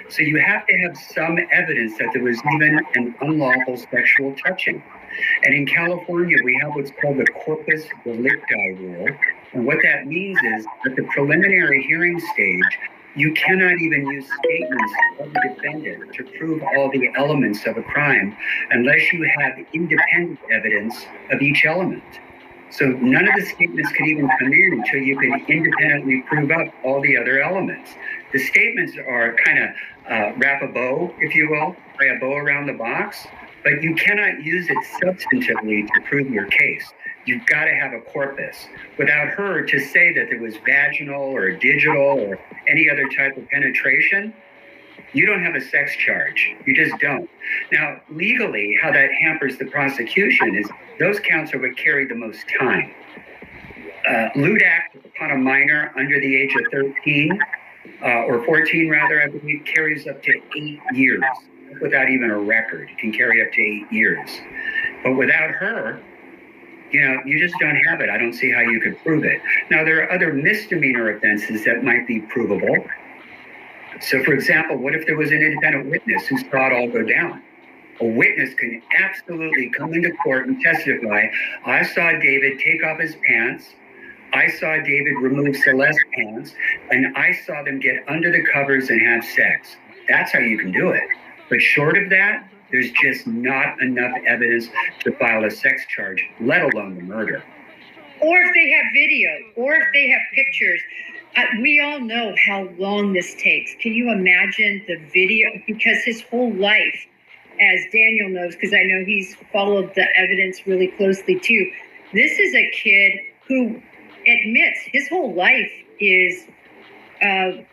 So you have to have some evidence that there was even an unlawful sexual touching. And in California, we have what's called the corpus delicti rule. And what that means is at the preliminary hearing stage, you cannot even use statements of the defendant to prove all the elements of a crime unless you have independent evidence of each element. So none of the statements can even come in until you can independently prove up all the other elements. The statements are kind of wrap a bow, if you will, tie a bow around the box, but you cannot use it substantively to prove your case. You've got to have a corpus. Without her to say that there was vaginal or digital or any other type of penetration, you don't have a sex charge. You just don't. Now, legally, how that hampers the prosecution is those counts are what carry the most time. Lewd act upon a minor under the age of 13, or 14 rather, I believe, carries up to 8 years. Without even a record, it can carry up to 8 years. But without her, you just don't have it. I don't see how you could prove it. Now, there are other misdemeanor offenses that might be provable. So, for example, what if there was an independent witness who saw it all go down? A witness can absolutely come into court and testify, I saw David take off his pants, I saw David remove Celeste's pants, and I saw them get under the covers and have sex. That's how you can do it. But short of that, there's just not enough evidence to file a sex charge, let alone the murder. Or if they have video, or if they have pictures. We all know how long this takes. Can you imagine the video? Because his whole life, as Daniel knows, because I know he's followed the evidence really closely too, this is a kid who admits his whole life is on,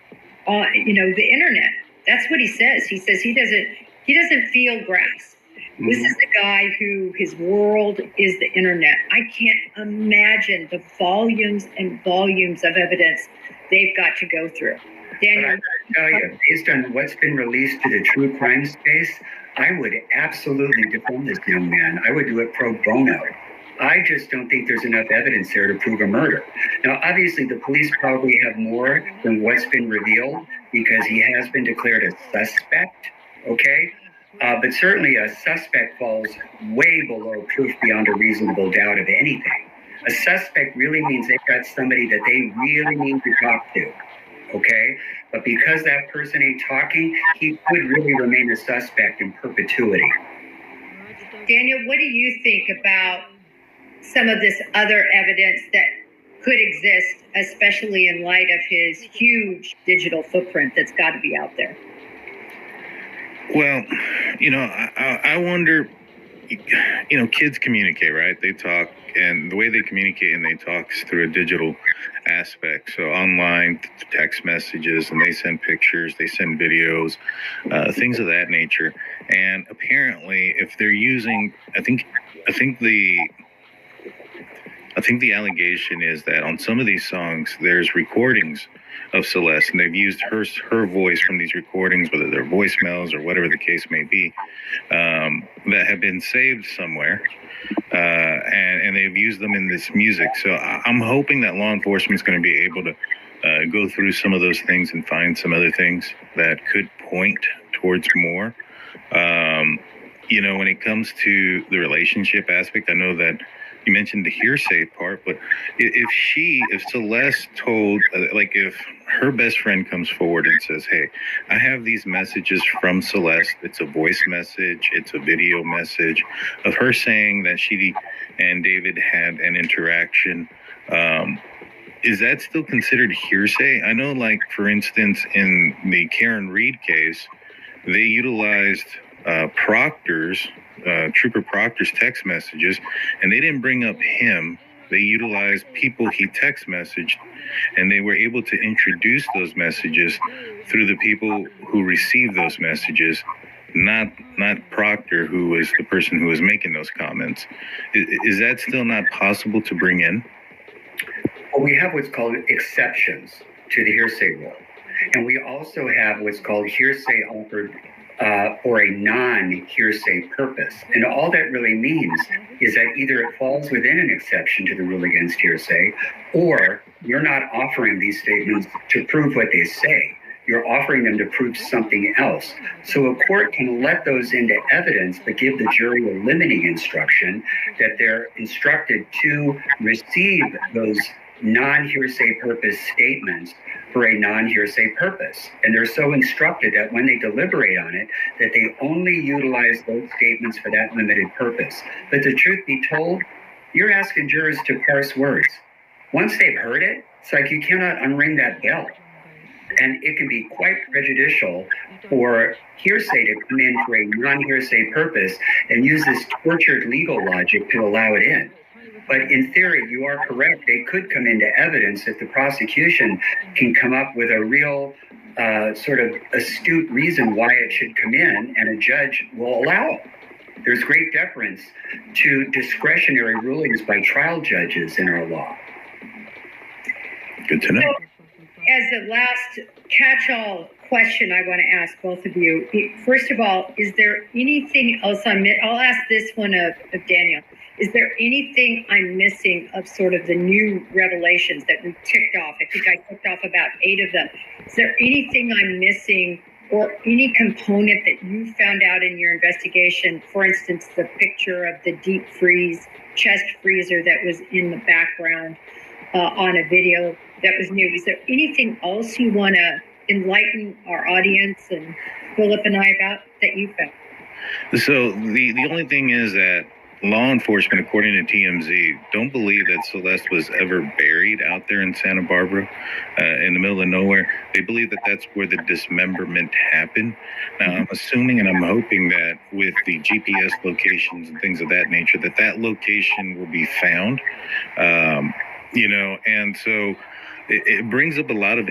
the internet. That's what he says. He says he doesn't feel grass. This is the guy who his world is the internet. I can't imagine the volumes and volumes of evidence they've got to go through. Daniel, but I gotta tell you, based on what's been released to the true crime space, I would absolutely defend this young man. I would do it pro bono. I just don't think there's enough evidence there to prove a murder. Now, obviously, the police probably have more than what's been revealed because he has been declared a suspect, okay? But certainly a suspect falls way below proof beyond a reasonable doubt of anything. A suspect really means they've got somebody that they really need to talk to, okay? But because that person ain't talking, he could really remain a suspect in perpetuity. Daniel, what do you think about some of this other evidence that could exist, especially in light of his huge digital footprint that's got to be out there? Well, I wonder, kids communicate, right? They talk, and the way they communicate and they talk is through a digital aspect. So online text messages, and they send pictures, they send videos, things of that nature. And apparently, if they're using, I think the allegation is that on some of these songs, there's recordings of Celeste, and they've used her voice from these recordings, whether they're voicemails or whatever the case may be, that have been saved somewhere, and they've used them in this music. So I'm hoping that law enforcement is going to be able to go through some of those things and find some other things that could point towards more. When it comes to the relationship aspect, I know that you mentioned the hearsay part, but if Celeste told, like if her best friend comes forward and says, hey, I have these messages from Celeste, it's a voice message, it's a video message of her saying that she and David had an interaction, is that still considered hearsay? I know, like, for instance, in the Karen Reed case, they utilized Trooper Proctor's text messages, and they didn't bring up him. They utilized people he text messaged, and they were able to introduce those messages through the people who received those messages, not Proctor, who was the person who was making those comments. Is that still not possible to bring in? Well, we have what's called exceptions to the hearsay rule. And we also have what's called hearsay offered for a non-hearsay purpose. And all that really means is that either it falls within an exception to the rule against hearsay, or you're not offering these statements to prove what they say. You're offering them to prove something else. So a court can let those into evidence, but give the jury a limiting instruction that they're instructed to receive those non-hearsay purpose statements for a non-hearsay purpose. And they're so instructed that when they deliberate on it, that they only utilize those statements for that limited purpose. But the truth be told, you're asking jurors to parse words. Once they've heard it, it's like you cannot unring that bell. And it can be quite prejudicial for hearsay to come in for a non-hearsay purpose and use this tortured legal logic to allow it in. But in theory, you are correct. They could come into evidence if the prosecution can come up with a real sort of astute reason why it should come in, and a judge will allow it. There's great deference to discretionary rulings by trial judges in our law. Good to know. As a last catch-all question I want to ask both of you. First of all, is there anything else I'll ask this one of Daniel. Is there anything I'm missing of sort of the new revelations that we ticked off? I think I ticked off about 8 of them. Is there anything I'm missing, or any component that you found out in your investigation? For instance, the picture of the deep freeze chest freezer that was in the background on a video that was new. Is there anything else you want to enlighten our audience and Philip and I about that you found? So the only thing is that law enforcement, according to TMZ, don't believe that Celeste was ever buried out there in Santa Barbara, in the middle of nowhere. They believe that that's where the dismemberment happened. Now, I'm assuming and I'm hoping that with the GPS locations and things of that nature, that location will be found. And so it brings up a lot of,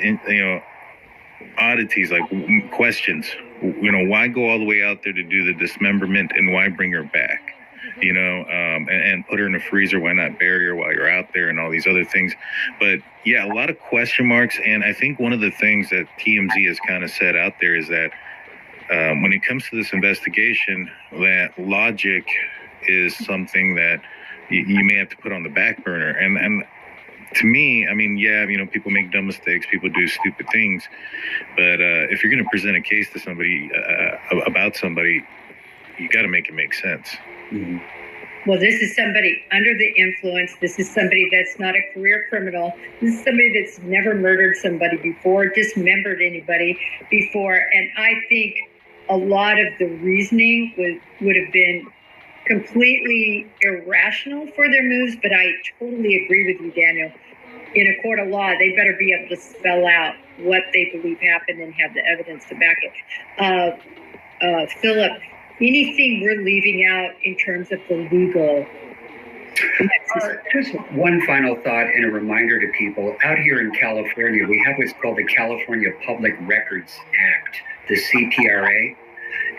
oddities, like questions. Why go all the way out there to do the dismemberment, and why bring her back? And put her in a freezer. Why not bury her while you're out there, and all these other things? But yeah, a lot of question marks. And I think one of the things that TMZ has kind of said out there is that when it comes to this investigation, that logic is something that you may have to put on the back burner. And to me, I mean, yeah, people make dumb mistakes, people do stupid things, but if you're going to present a case to somebody about somebody, you got to make it make sense. Mm-hmm. Well, this is somebody under the influence. This is somebody that's not a career criminal. This is somebody that's never murdered somebody before, dismembered anybody before. And I think a lot of the reasoning would have been completely irrational for their moves. But I totally agree with you, Daniel. In a court of law, they better be able to spell out what they believe happened and have the evidence to back it. Philip, anything we're leaving out in terms of the legal? Just one final thought and a reminder to people. Out here in California, we have what's called the California Public Records Act, the CPRA.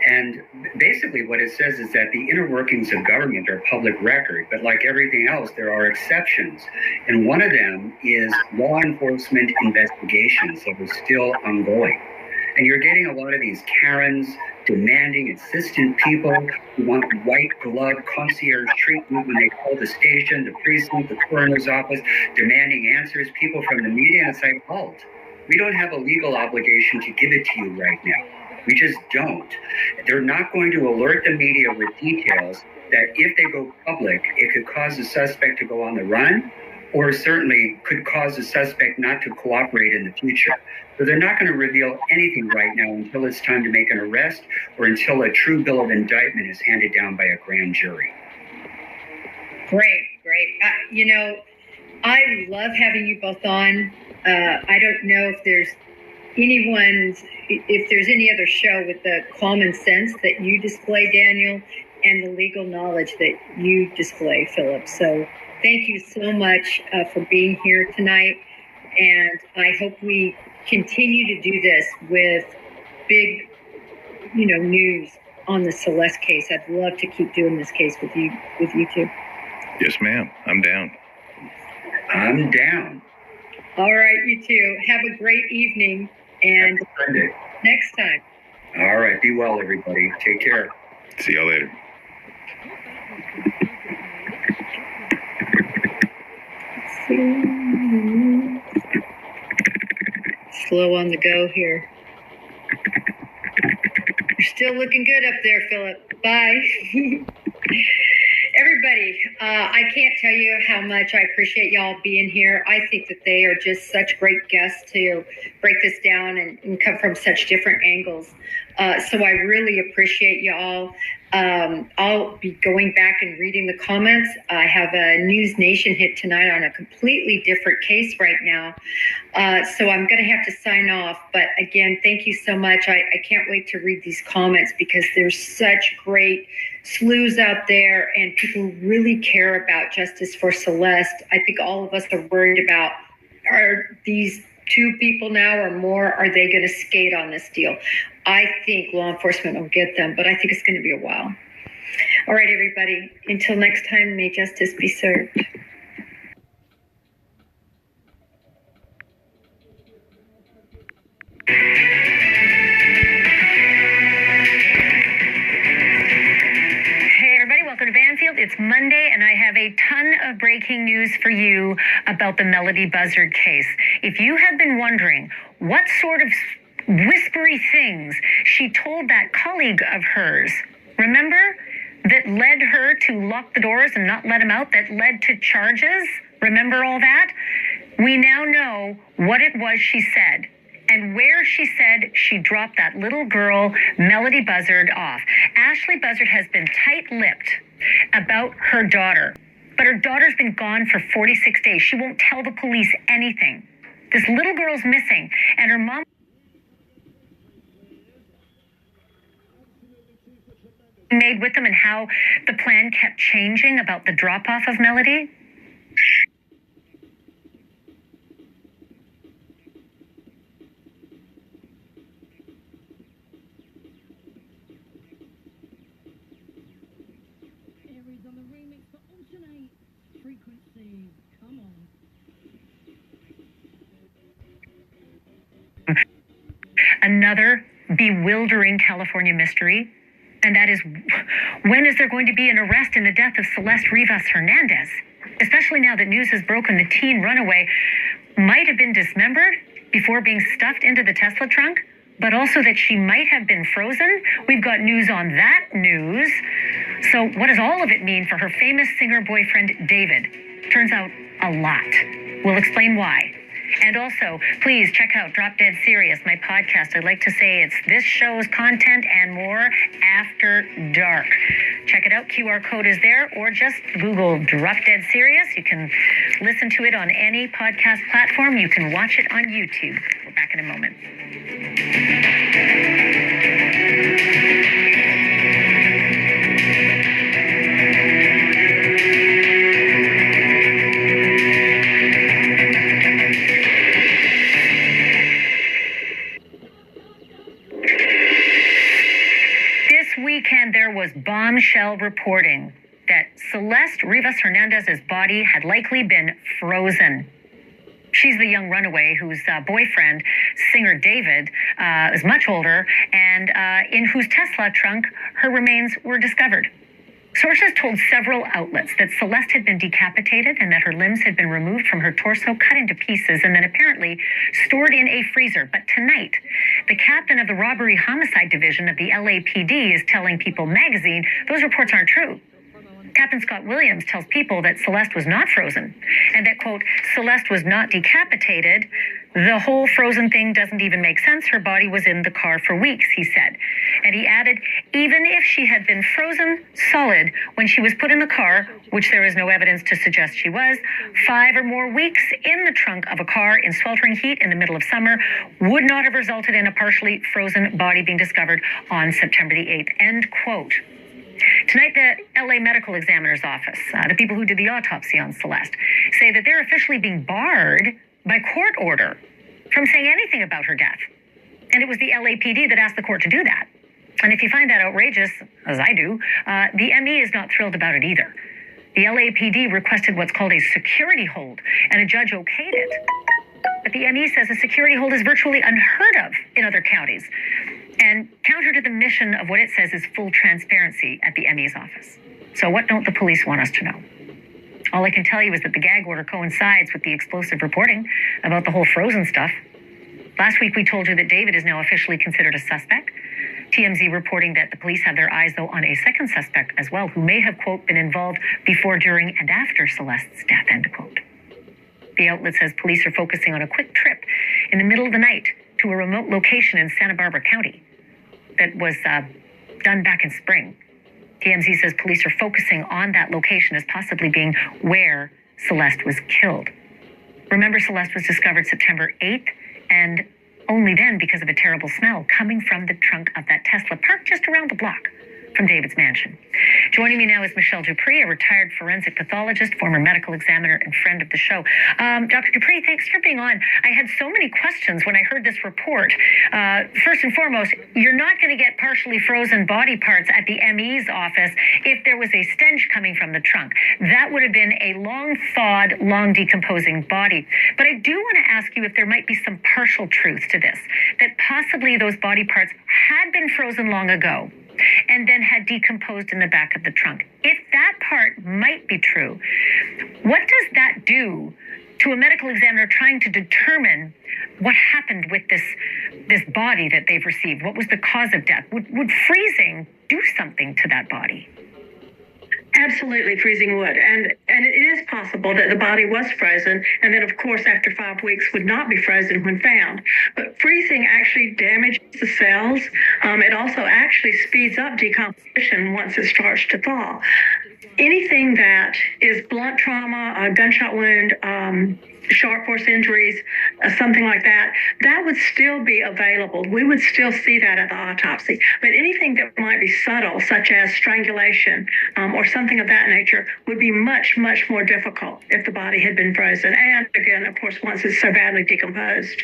And basically what it says is that the inner workings of government are public record, but like everything else, there are exceptions. And one of them is law enforcement investigations that are still ongoing. And you're getting a lot of these Karens, demanding assistant people who want white glove concierge treatment when they call the station, the precinct, the coroner's office, demanding answers, people from the media. And it's like, halt. We don't have a legal obligation to give it to you right now. We just don't. They're not going to alert the media with details that if they go public, it could cause the suspect to go on the run, or certainly could cause the suspect not to cooperate in the future. So they're not going to reveal anything right now until it's time to make an arrest or until a true bill of indictment is handed down by a grand jury. Great. I love having you both on. I don't know if there's any other show with the common sense that you display, Daniel, and the legal knowledge that you display, Philip. So thank you so much for being here tonight. And I hope we continue to do this with big, news on the Celeste case. I'd love to keep doing this case with you two. Yes, ma'am. I'm down. I'm down. All right, you two. Have a great evening. And next time. All right. Be well, everybody. Take care. See y'all later. Slow on the go here. You're still looking good up there, Philip. Bye. Everybody, I can't tell you how much I appreciate y'all being here. I think that they are just such great guests to break this down and come from such different angles. So I really appreciate y'all. I'll be going back and reading the comments. I have a News Nation hit tonight on a completely different case right now. So I'm going to have to sign off. But again, thank you so much. I can't wait to read these comments because there's such great sleuths out there and people really care about justice for Celeste. I think all of us are worried about, are these two people now or more, are they going to skate on this deal? I think law enforcement will get them, but I think it's going to be a while. All right, everybody. Until next time, may justice be served. Welcome to Banfield. It's Monday, and I have a ton of breaking news for you about the Melody Buzzard case. If you have been wondering what sort of whispery things she told that colleague of hers, remember, that led her to lock the doors and not let him out, that led to charges, remember all that? We now know what it was she said and where she said she dropped that little girl, Melody Buzzard, off. Ashley Buzzard has been tight-lipped about her daughter, but her daughter's been gone for 46 days. She won't tell the police anything. This little girl's missing, and her mom made with them and how the plan kept changing about the drop-off of Melody. Another bewildering California mystery, and that is, when is there going to be an arrest in the death of Celeste Rivas Hernandez? Especially now that news has broken the teen runaway might have been dismembered before being stuffed into the Tesla trunk, but also that she might have been frozen. We've got news on that news. So what does all of it mean for her famous singer boyfriend, David? Turns out a lot. We'll explain why. And also, please check out Drop Dead Serious, my podcast. I'd like to say it's this show's content and more after dark. Check it out. QR code is there, or just Google Drop Dead Serious. You can listen to it on any podcast platform. You can watch it on YouTube. We're back in a moment. Weekend there was bombshell reporting that Celeste Rivas Hernandez's body had likely been frozen. She's the young runaway whose boyfriend, singer David, is much older, and in whose Tesla trunk her remains were discovered. Sources told several outlets that Celeste had been decapitated and that her limbs had been removed from her torso, cut into pieces, and then apparently stored in a freezer. But tonight, the captain of the Robbery Homicide Division of the LAPD is telling People magazine those reports aren't true. Captain Scott Williams tells People that Celeste was not frozen and that, quote, Celeste was not decapitated. The whole frozen thing doesn't even make sense. Her body was in the car for weeks, he said. And he added, even if she had been frozen solid when she was put in the car, which there is no evidence to suggest she was, 5 or more weeks in the trunk of a car in sweltering heat in the middle of summer would not have resulted in a partially frozen body being discovered on September the 8th, end quote. Tonight, the LA Medical Examiner's Office, the people who did the autopsy on Celeste, say that they're officially being barred by court order from saying anything about her death. And it was the LAPD that asked the court to do that. And if you find that outrageous, as I do, the ME is not thrilled about it either. The LAPD requested what's called a security hold, and a judge okayed it. But the ME says a security hold is virtually unheard of in other counties, and counter to the mission of what it says is full transparency at the ME's office. So what don't the police want us to know? All I can tell you is that the gag order coincides with the explosive reporting about the whole frozen stuff. Last week we told you that David is now officially considered a suspect. TMZ reporting that the police have their eyes, though, on a second suspect as well, who may have, quote, been involved before, during, and after Celeste's death, end quote. The outlet says police are focusing on a quick trip in the middle of the night to a remote location in Santa Barbara County that was done back in spring. TMZ says police are focusing on that location as possibly being where Celeste was killed. Remember, Celeste was discovered September 8th, and only then because of a terrible smell coming from the trunk of that Tesla parked just around the block from David's mansion. Joining me now is Michelle Dupree, a retired forensic pathologist, former medical examiner, and friend of the show. Dr. Dupree, thanks for being on. I had so many questions when I heard this report. First and foremost, you're not going to get partially frozen body parts at the ME's office if there was a stench coming from the trunk. That would have been a long thawed, long decomposing body. But I do want to ask you if there might be some partial truth to this, that possibly those body parts had been frozen long ago and then had decomposed in the back of the trunk. If that part might be true, what does that do to a medical examiner trying to determine what happened with this body that they've received? What was the cause of death? Would freezing do something to that body? Absolutely, freezing would. And it is possible that the body was frozen, and then, of course, after 5 weeks would not be frozen when found. But freezing actually damages the cells. It also actually speeds up decomposition once it starts to thaw. Anything that is blunt trauma, a gunshot wound, sharp force injuries, something like that, that would still be available. We would still see that at the autopsy. But anything that might be subtle, such as strangulation or something of that nature, would be much, much more difficult if the body had been frozen. And again, of course, once it's so badly decomposed.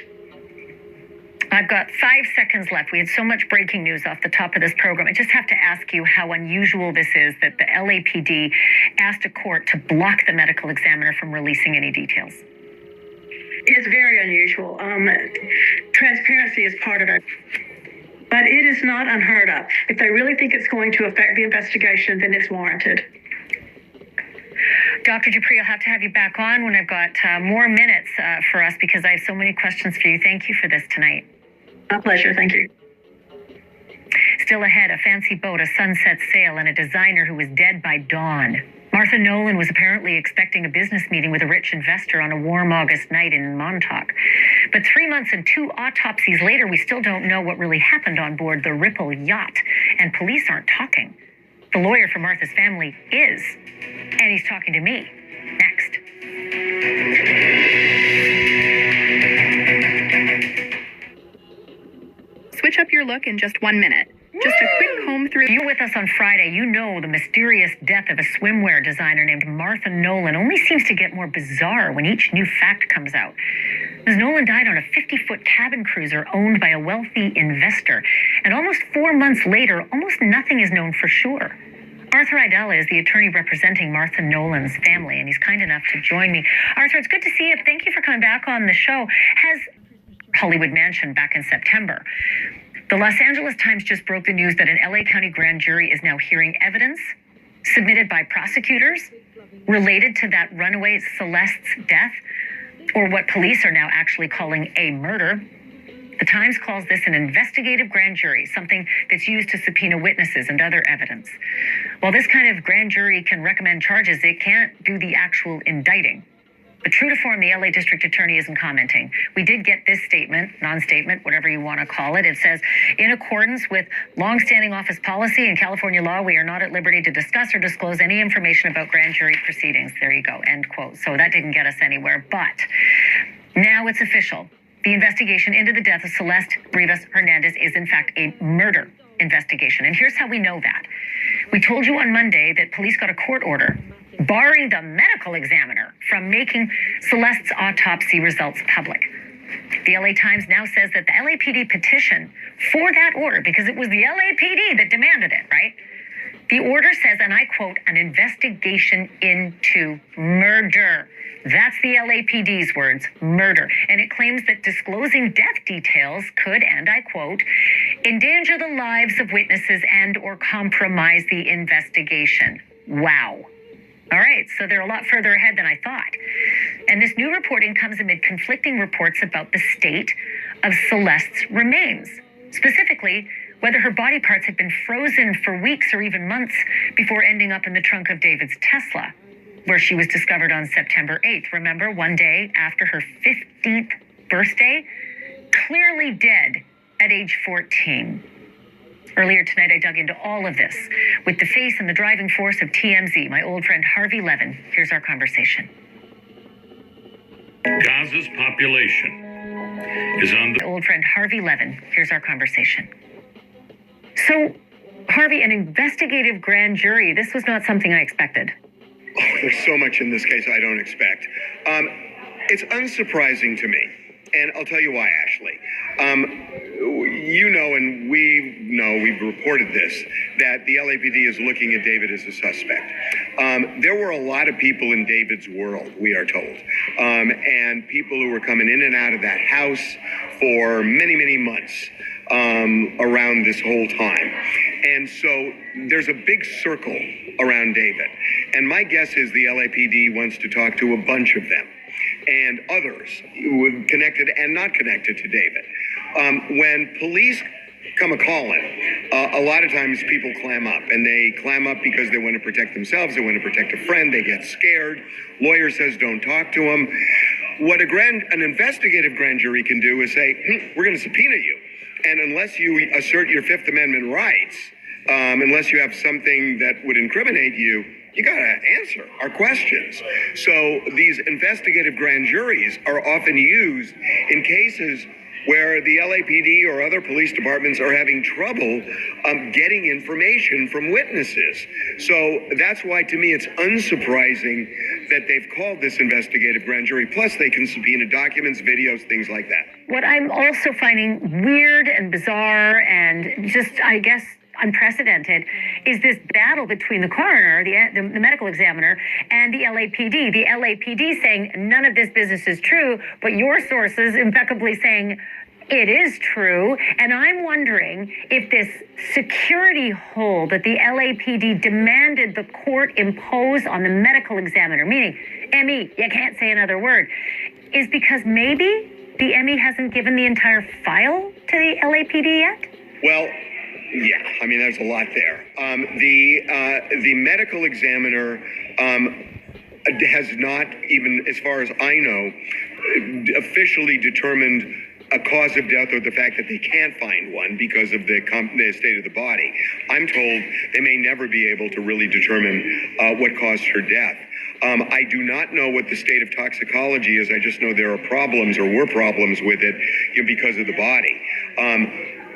I've got 5 seconds left. We had so much breaking news off the top of this program. I just have to ask you how unusual this is that the LAPD asked a court to block the medical examiner from releasing any details. It's very unusual. Transparency is part of it. But it is not unheard of. If they really think it's going to affect the investigation, then it's warranted. Dr. Dupree, I'll have to have you back on when I've got more minutes for us because I have so many questions for you. Thank you for this tonight. My pleasure. Thank you. Still ahead, a fancy boat, a sunset sail, and a designer who was dead by dawn. Martha Nolan was apparently expecting a business meeting with a rich investor on a warm August night in Montauk. But 3 months and 2 autopsies later, we still don't know what really happened on board the Ripple yacht, and police aren't talking. The lawyer for Martha's family is, and he's talking to me. Next. Switch up your look in just 1 minute. Just a quick comb through. If you were with us on Friday, you know the mysterious death of a swimwear designer named Martha Nolan only seems to get more bizarre when each new fact comes out. Ms. Nolan died on a 50-foot cabin cruiser owned by a wealthy investor. And almost 4 months later, almost nothing is known for sure. Arthur Idella is the attorney representing Martha Nolan's family, and he's kind enough to join me. Arthur, it's good to see you. Thank you for coming back on the show. Has Hollywood Mansion back in September. The Los Angeles Times just broke the news that an LA County grand jury is now hearing evidence submitted by prosecutors related to that runaway Celeste's death, or what police are now actually calling a murder. The Times calls this an investigative grand jury, something that's used to subpoena witnesses and other evidence. While this kind of grand jury can recommend charges, it can't do the actual indicting. But true to form, the LA District Attorney isn't commenting. We did get this statement, non-statement, whatever you want to call it. It says, in accordance with longstanding office policy and California law, we are not at liberty to discuss or disclose any information about grand jury proceedings. There you go, end quote. So that didn't get us anywhere. But now it's official. The investigation into the death of Celeste Rivas Hernandez is, in fact, a murder investigation. And here's how we know that. We told you on Monday that police got a court order barring the medical examiner from making Celeste's autopsy results public. The LA Times now says that the LAPD petition for that order, because it was the LAPD that demanded it, right? The order says, and I quote, an investigation into murder. That's the LAPD's words, murder. And it claims that disclosing death details could, and I quote, endanger the lives of witnesses and or compromise the investigation. Wow. All right, so they're a lot further ahead than I thought. And this new reporting comes amid conflicting reports about the state of Celeste's remains. Specifically, whether her body parts had been frozen for weeks or even months before ending up in the trunk of David's Tesla, where she was discovered on September 8th. Remember, one day after her 15th birthday, clearly dead at age 14. Earlier tonight, I dug into all of this with the face and the driving force of TMZ, my old friend Harvey Levin. Here's our conversation. Gaza's population is under... Old friend Harvey Levin. Here's our conversation. So, Harvey, an investigative grand jury, this was not something I expected. Oh, there's so much in this case I don't expect. It's unsurprising to me, and I'll tell you why, Ashley. You know, and we've reported this, that the LAPD is looking at David as a suspect. There were a lot of people in David's world, we are told, and people who were coming in and out of that house for many, many months around this whole time. And so there's a big circle around David. And my guess is the LAPD wants to talk to a bunch of them and others who are connected and not connected to David. When police come a-calling, a lot of times people clam up, and they clam up because they want to protect themselves, they want to protect a friend, they get scared. Lawyer says don't talk to them. What an investigative grand jury can do is say, we're going to subpoena you. And unless you assert your Fifth Amendment rights, unless you have something that would incriminate you, you got to answer our questions. So these investigative grand juries are often used in cases where the LAPD or other police departments are having trouble getting information from witnesses. So that's why, to me, it's unsurprising that they've called this investigative grand jury. Plus, they can subpoena documents, videos, things like that. What I'm also finding weird and bizarre and just, I guess, unprecedented is this battle between the coroner, the medical examiner, and the LAPD. The LAPD saying none of this business is true, but your sources impeccably saying it is true. And I'm wondering if this security hold that the LAPD demanded the court impose on the medical examiner, meaning, ME, you can't say another word, is because maybe the ME hasn't given the entire file to the LAPD yet? Well, yeah, I mean, there's a lot there. The medical examiner has not even, as far as I know, officially determined a cause of death or the fact that they can't find one because of the state of the body. I'm told they may never be able to really determine what caused her death. I do not know what the state of toxicology is. I just know there are problems, or were problems with it, because of the body.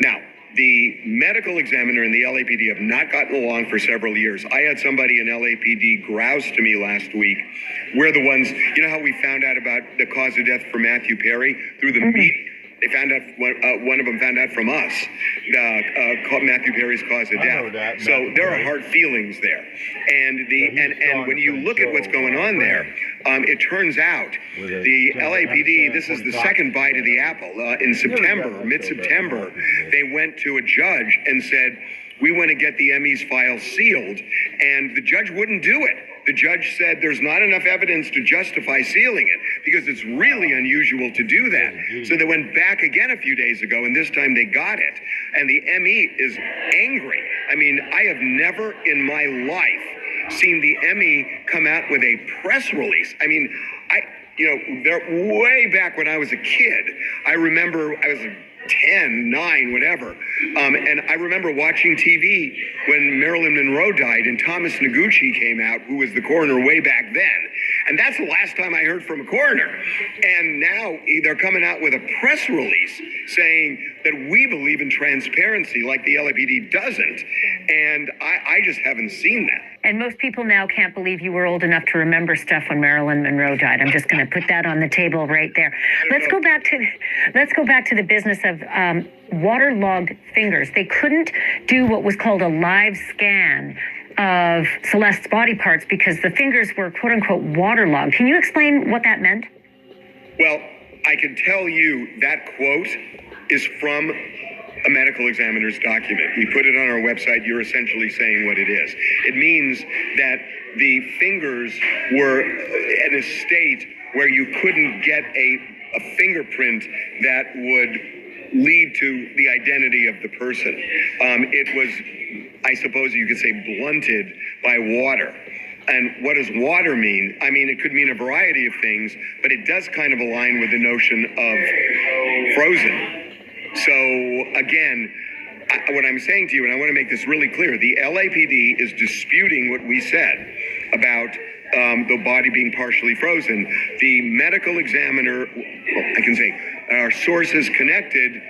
Now, the medical examiner and the LAPD have not gotten along for several years. I had somebody in LAPD grouse to me last week. We're the ones, you know how we found out about the cause of death for Matthew Perry? Through the media. They found out, one of them found out from us, Matthew Perry's cause of death. So there are hard feelings there. And when you look at what's going on there, it turns out the LAPD, this is the second bite of the apple. In September, mid-September, they went to a judge and said, we want to get the Emmys file sealed, and the judge wouldn't do it. The judge said there's not enough evidence to justify sealing it because it's really unusual to do that. So they went back again a few days ago, and this time they got it. And the Emmy is angry. I mean, I have never in my life seen the Emmy come out with a press release. I mean, they're way back when I was a kid. I remember I was 10, 9, whatever. And I remember watching TV when Marilyn Monroe died and Thomas Noguchi came out, who was the coroner way back then. And that's the last time I heard from a coroner. And now they're coming out with a press release saying that we believe in transparency like the LAPD doesn't. And I just haven't seen that. And most people now can't believe you were old enough to remember stuff when Marilyn Monroe died. I'm just going to put that on the table right there. Let's go back to the business of waterlogged fingers. They couldn't do what was called a live scan of Celeste's body parts because the fingers were quote unquote waterlogged. Can you explain what that meant? Well, I can tell you that quote is from a medical examiner's document. We put it on our website. You're essentially saying what it is. It means that the fingers were in a state where you couldn't get a fingerprint that would lead to the identity of the person. It was, I suppose you could say, blunted by water. And what does water mean? I mean, it could mean a variety of things, but it does kind of align with the notion of frozen. So again, what I'm saying to you, and I want to make this really clear, the LAPD is disputing what we said about the body being partially frozen. The medical examiner, well, I can say, our sources connected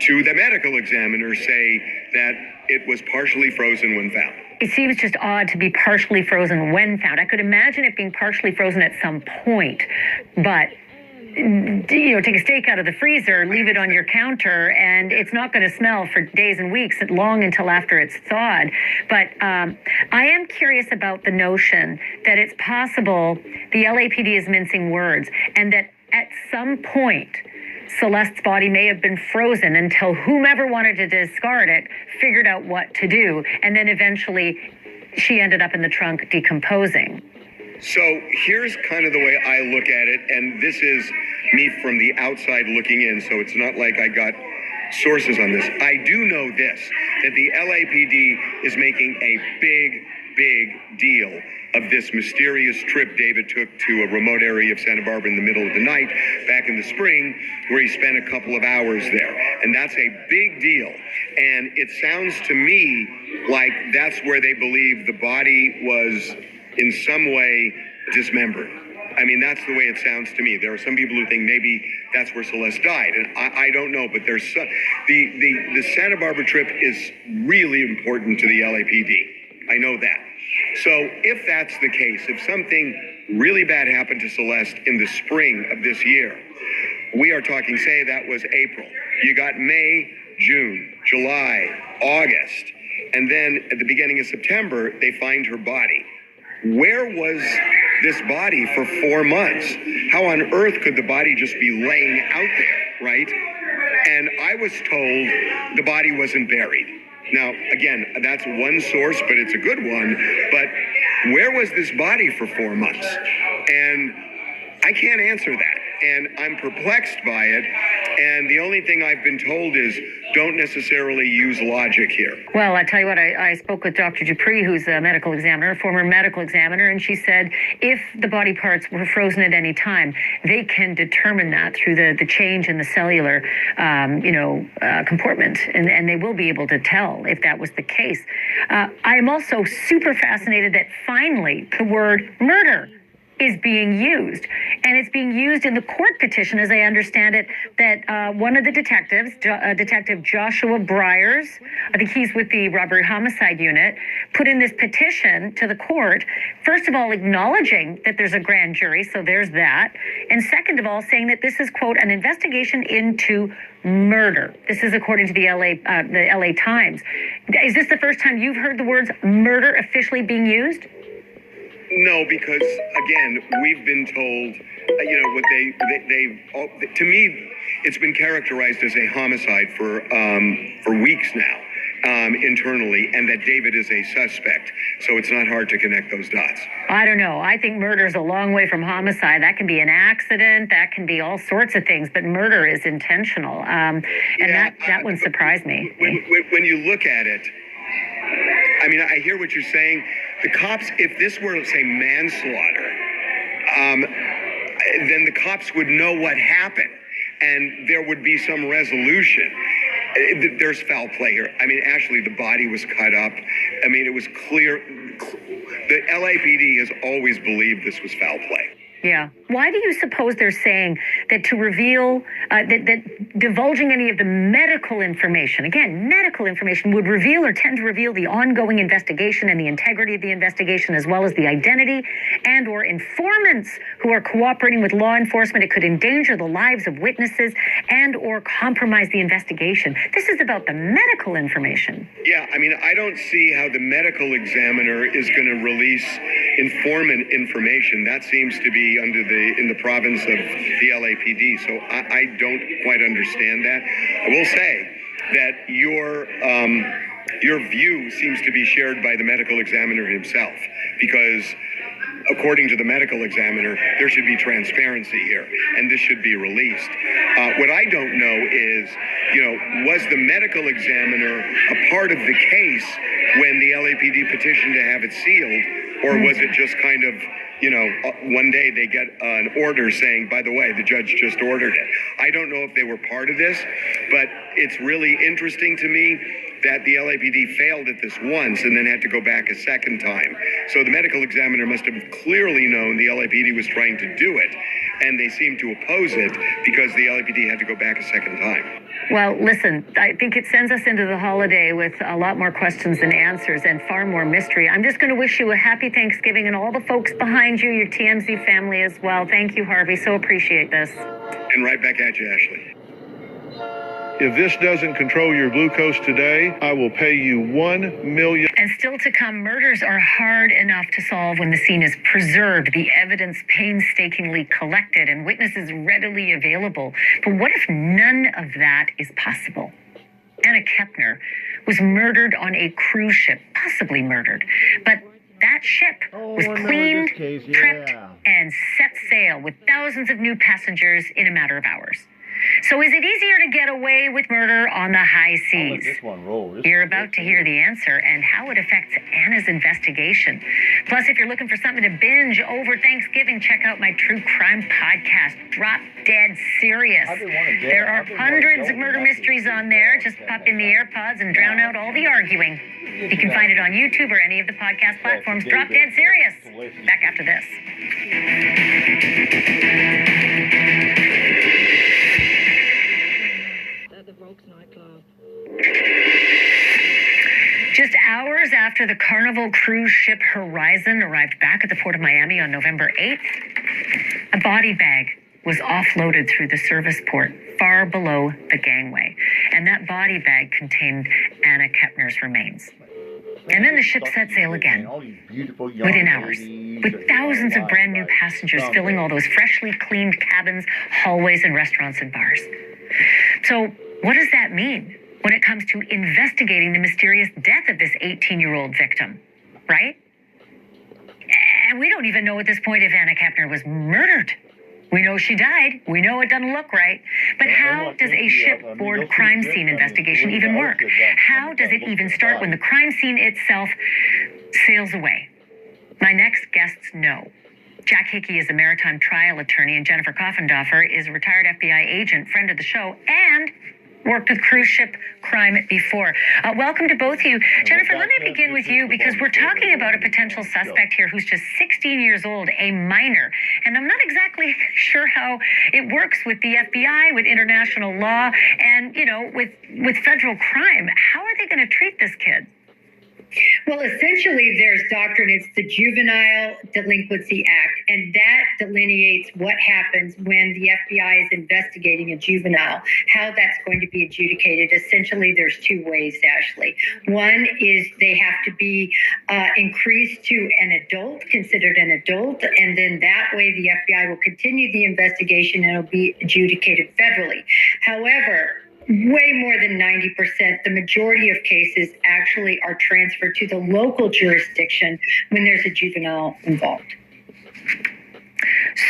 to the medical examiner say that it was partially frozen when found. It seems just odd to be partially frozen when found. I could imagine it being partially frozen at some point, but take a steak out of the freezer, leave it on your counter, and it's not going to smell for days and weeks, long until after it's thawed. But I am curious about the notion that it's possible the LAPD is mincing words, and that at some point, Celeste's body may have been frozen until whomever wanted to discard it figured out what to do, and then eventually she ended up in the trunk decomposing. So here's kind of the way I look at it, and this is me from the outside looking in, so it's not like I got sources on this. I do know this, that the LAPD is making a big deal of this mysterious trip David took to a remote area of Santa Barbara in the middle of the night back in the spring, where he spent a couple of hours there. And that's a big deal. And it sounds to me like that's where they believe the body was in some way dismembered. I mean, that's the way it sounds to me. There are some people who think maybe that's where Celeste died, and I don't know, but there's the Santa Barbara trip is really important to the LAPD. I know that. So if that's the case, if something really bad happened to Celeste in the spring of this year, we are talking, say that was April. You got May, June, July, August, and then at the beginning of September, they find her body. Where was this body for 4 months? How on earth could the body just be laying out there, right? And I was told the body wasn't buried. Now, again, that's one source, but it's a good one. But where was this body for 4 months? And I can't answer that. And I'm perplexed by it. And the only thing I've been told is don't necessarily use logic here. Well, I tell you what, I spoke with Dr. Dupree, who's a medical examiner, a former medical examiner, and she said if the body parts were frozen at any time, they can determine that through the change in the cellular, comportment, and they will be able to tell if that was the case. I am also super fascinated that finally the word murder is being used. And it's being used in the court petition, as I understand it, that one of the detectives, Detective Joshua Briers, I think he's with the robbery homicide unit, put in this petition to the court, first of all, acknowledging that there's a grand jury, so there's that, and second of all, saying that this is, quote, an investigation into murder. This is according to the LA Times. Is this the first time you've heard the words murder officially being used? No, because again, we've been told, what to me, it's been characterized as a homicide for weeks now, internally, and that David is a suspect. So it's not hard to connect those dots. I don't know. I think murder is a long way from homicide. That can be an accident. That can be all sorts of things. But murder is intentional. That one surprised me. When you look at it, I mean, I hear what you're saying. The cops, if this were, say, manslaughter, then the cops would know what happened, and there would be some resolution. There's foul play here. I mean, Ashley, the body was cut up. I mean, it was clear. The LAPD has always believed this was foul play. Yeah. Why do you suppose they're saying that to reveal, that divulging any of the medical information, again, medical information, would reveal or tend to reveal the ongoing investigation and the integrity of the investigation, as well as the identity and or informants who are cooperating with law enforcement? It could endanger the lives of witnesses and or compromise the investigation. This is about the medical information. Yeah, I mean, I don't see how the medical examiner is going to release informant information. That seems to be in the province of the LAPD. So I don't quite understand that. I will say that your view seems to be shared by the medical examiner himself, because according to the medical examiner, there should be transparency here, and this should be released. What I don't know is, was the medical examiner a part of the case when the LAPD petitioned to have it sealed, or was it just kind of, one day they get an order saying, by the way, the judge just ordered it. I don't know if they were part of this, but it's really interesting to me that the LAPD failed at this once and then had to go back a second time. So the medical examiner must have clearly known the LAPD was trying to do it, and they seemed to oppose it because the LAPD had to go back a second time. Well, listen, I think it sends us into the holiday with a lot more questions than answers and far more mystery. I'm just going to wish you a happy Thanksgiving and all the folks behind you, your TMZ family as well. Thank you, Harvey. So appreciate this. And right back at you, Ashley. If this doesn't control your glucose today, I will pay you $1 million. And still to come, murders are hard enough to solve when the scene is preserved, the evidence painstakingly collected, and witnesses readily available. But what if none of that is possible? Anna Kepner was murdered on a cruise ship, possibly murdered. But that ship was cleaned, prepped, and set sail with thousands of new passengers in a matter of hours. So is it easier to get away with murder on the high seas? You're about to hear the answer and how it affects Anna's investigation. Plus, if you're looking for something to binge over Thanksgiving, check out my true crime podcast, Drop Dead Serious. There are hundreds of murder mysteries on there. Just pop in the AirPods and drown out all the arguing. You can find it on YouTube or any of the podcast platforms. Drop Dead Serious. Back after this. Just hours after the Carnival cruise ship Horizon arrived back at the port of Miami on November 8th, a body bag was offloaded through the service port far below the gangway. And that body bag contained Anna Kepner's remains. And then the ship set sail again, within hours, with thousands of brand new passengers filling all those freshly cleaned cabins, hallways, and restaurants and bars. So what does that mean when it comes to investigating the mysterious death of this 18-year-old victim, right? And we don't even know at this point if Anna Kepner was murdered. We know she died. We know it doesn't look right. But how does a shipboard crime scene investigation even work? How does it even start when the crime scene itself sails away? My next guests know. Jack Hickey is a maritime trial attorney, and Jennifer Coffendorfer is a retired FBI agent, friend of the show, and worked with cruise ship crime before. Welcome to both of you. Jennifer, let me begin with you because we're talking about a potential suspect here who's just 16 years old, a minor. And I'm not exactly sure how it works with the FBI, with international law, and, with federal crime. How are they going to treat this kid? Well, essentially, there's doctrine. It's the Juvenile Delinquency Act, and that delineates what happens when the FBI is investigating a juvenile, how that's going to be adjudicated. Essentially, there's two ways, Ashley. One is they have to be increased to an adult, considered an adult, and then that way the FBI will continue the investigation and it'll be adjudicated federally. However, way more than 90%, the majority of cases actually are transferred to the local jurisdiction when there's a juvenile involved.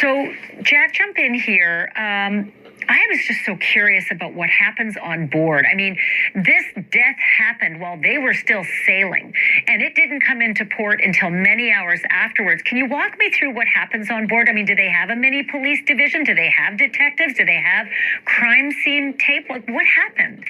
So, Jack, jump in here. I was just so curious about what happens on board. I mean, this death happened while they were still sailing, and it didn't come into port until many hours afterwards. Can you walk me through what happens on board? I mean, do they have a mini police division? Do they have detectives? Do they have crime scene tape? What happened?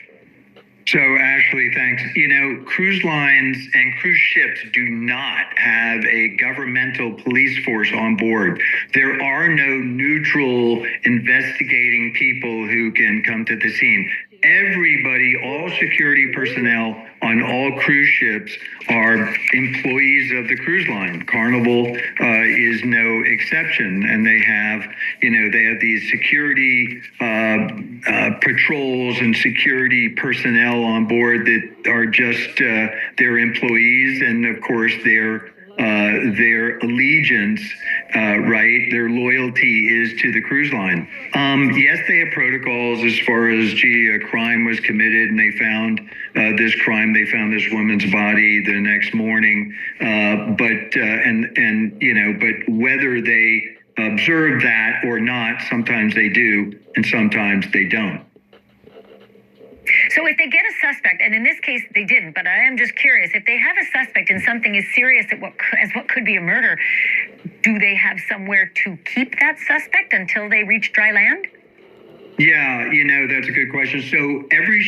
So, Ashley, thanks. You know, cruise lines and cruise ships do not have a governmental police force on board. There are no neutral investigating people who can come to the scene. Everybody, all security personnel on all cruise ships are employees of the cruise line. Carnival is no exception, and they have these security patrols and security personnel on board that are just their employees, and of course their allegiance, their loyalty is to the cruise line. Yes, they have protocols as far as, a crime was committed and they found this crime, they found this woman's body the next morning. But whether they observe that or not, sometimes they do and sometimes they don't. So if they get a suspect, and in this case they didn't, but I am just curious, if they have a suspect in something as serious as what could be a murder, do they have somewhere to keep that suspect until they reach dry land? Yeah, that's a good question. So every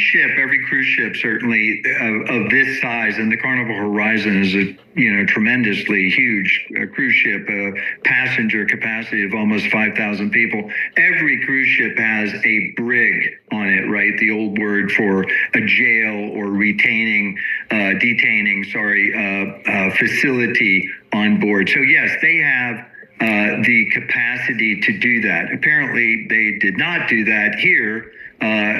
cruise ship, certainly of this size, and the Carnival Horizon is a tremendously huge cruise ship, a passenger capacity of almost 5,000 people. Every cruise ship has a brig on it, right? The old word for a jail or detaining facility on board. So yes, they have the capacity to do that. Apparently, they did not do that here,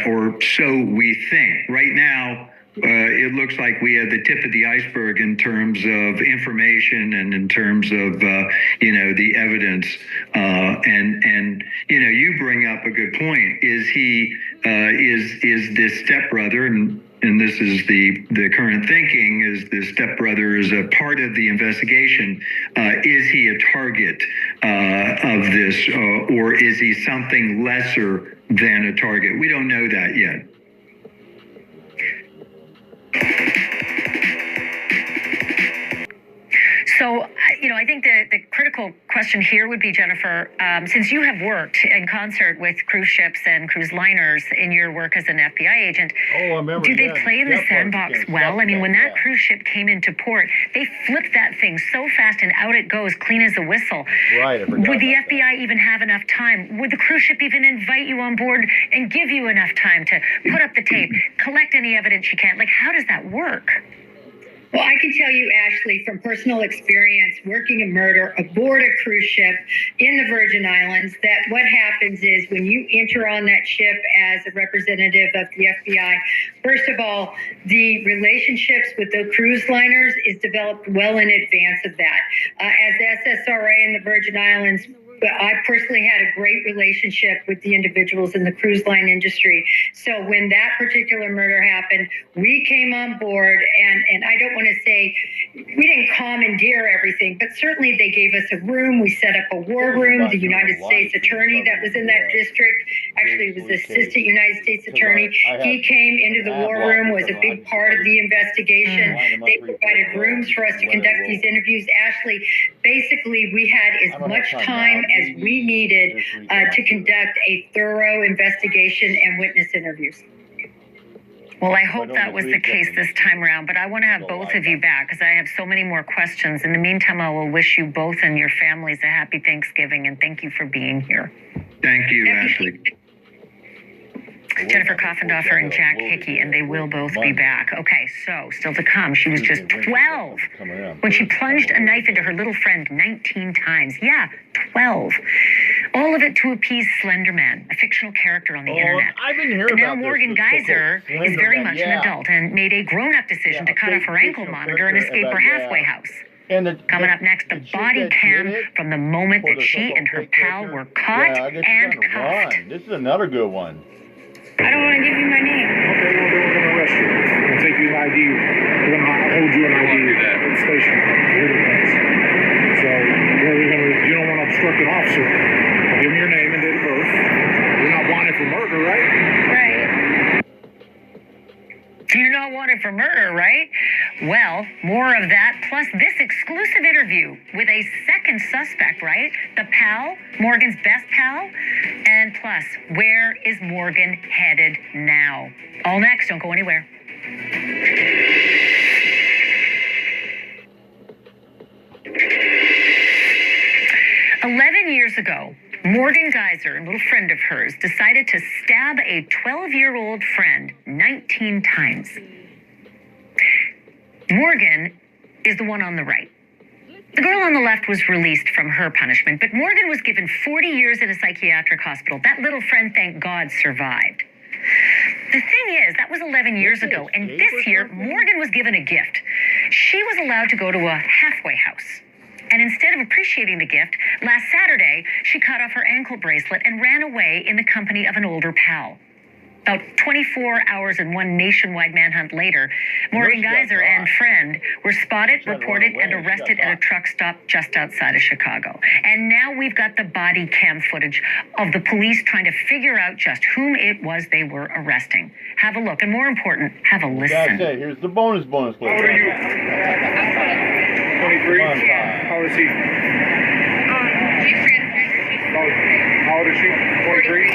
or so we think. Right now, it looks like we have the tip of the iceberg in terms of information and in terms of the evidence. And you bring up a good point. Is he is this stepbrother and this is the current thinking, is the stepbrother is a part of the investigation. Is he a target of this, or is he something lesser than a target? We don't know that yet. So, I think the critical question here would be, Jennifer, since you have worked in concert with cruise ships and cruise liners in your work as an FBI agent, do they play in the sandbox well? I mean, when that cruise ship came into port, they flipped that thing so fast and out it goes, clean as a whistle. Right. Would the FBI even have enough time? Would the cruise ship even invite you on board and give you enough time to put up the tape, collect any evidence you can? Like, how does that work? Well, I can tell you, Ashley, from personal experience working a murder aboard a cruise ship in the Virgin Islands, that what happens is when you enter on that ship as a representative of the FBI, first of all, the relationships with the cruise liners is developed well in advance of that. As SSRA in the Virgin Islands, but I personally had a great relationship with the individuals in the cruise line industry. So when that particular murder happened, we came on board, and I don't want to say we didn't commandeer everything, but certainly they gave us a room. We set up a war room. The United States attorney that was in that district, actually it was the assistant United States attorney. He came into the war room, was a big part of the investigation. They provided rooms for us to conduct these interviews. Ashley, basically we had as much time as we needed to conduct a thorough investigation and witness interviews. Well, I hope that was the case this time around, but I want to have both of you back because I have so many more questions. In the meantime, I will wish you both and your families a happy Thanksgiving, and thank you for being here. Thank you, Ashley. Jennifer Coffendorfer and Jack Hickey, and they will both be back. Okay, so still to come. She was just 12 when she plunged a knife into her little friend 19 times. Yeah, 12. All of it to appease Slender Man, a fictional character on the internet. I've been hearing But now about Morgan Geyser is very much an adult and made a grown-up decision to cut off her ankle monitor and escape her halfway house. Coming up next, the body cam from the moment that she and her pal were caught and cuffed. This is another good one. I don't want to give you my name. Okay, well, then we're going to arrest you. We're going to take you an ID. We're going to hold you an ID at the station. So, you don't want to obstruct an officer. Give me your name and date of birth. You're not wanted for murder, right? Right. You're not wanted for murder, right? Well, more of that, plus this exclusive interview with a second suspect, right? The pal, Morgan's best pal. And plus, where is Morgan headed now? All next, don't go anywhere. 11 years ago, Morgan Geyser, a little friend of hers, decided to stab a 12-year-old friend 19 times. Morgan is the one on the right. The girl on the left was released from her punishment, but Morgan was given 40 years in a psychiatric hospital. That little friend, thank God, survived. The thing is, that was 11 years ago, and this year, Morgan was given a gift. She was allowed to go to a halfway house. And instead of appreciating the gift, last Saturday, she cut off her ankle bracelet and ran away in the company of an older pal. About 24 hours and one nationwide manhunt later, Morgan Geyser and friend were spotted, reported, and arrested at a truck stop just outside of Chicago. And now we've got the body cam footage of the police trying to figure out just whom it was they were arresting. Have a look, and more important, have a listen. Here's the bonus clip. How old are you? 23? How old is he? How old is she? 43?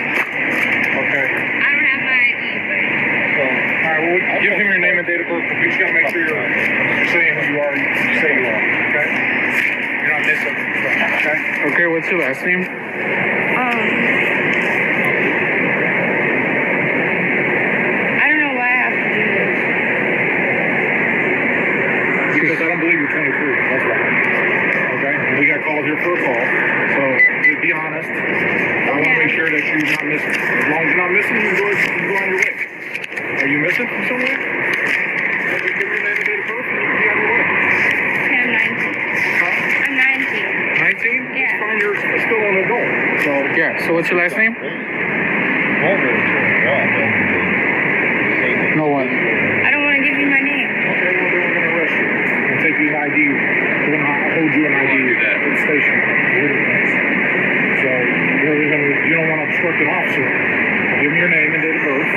Okay. Alright, well, give him your name and date of birth. We just gotta make sure you're saying who you are and you say you are, okay? You're not missing stuff, okay? Okay, what's your last name? I don't know why I have to do this. Because I don't believe you're 23, that's why. Okay? We got called here for a call, so to be honest, I want to make sure that you're not missing. As long as you're not missing, you can go on your way. Are you missing from somewhere? Give me your name and date of birth and you can be on your way. Okay, I'm 19. Huh? I'm 19. 19? Yeah. It's fine, you're still an adult. So, yeah, so what's your last name? No one. I don't want to give you my name. Okay, well, then we're going to arrest you. We're going to take you an ID. We're going to hold you an ID at the station. So, you don't want to obstruct an officer. Give me your name and date of birth.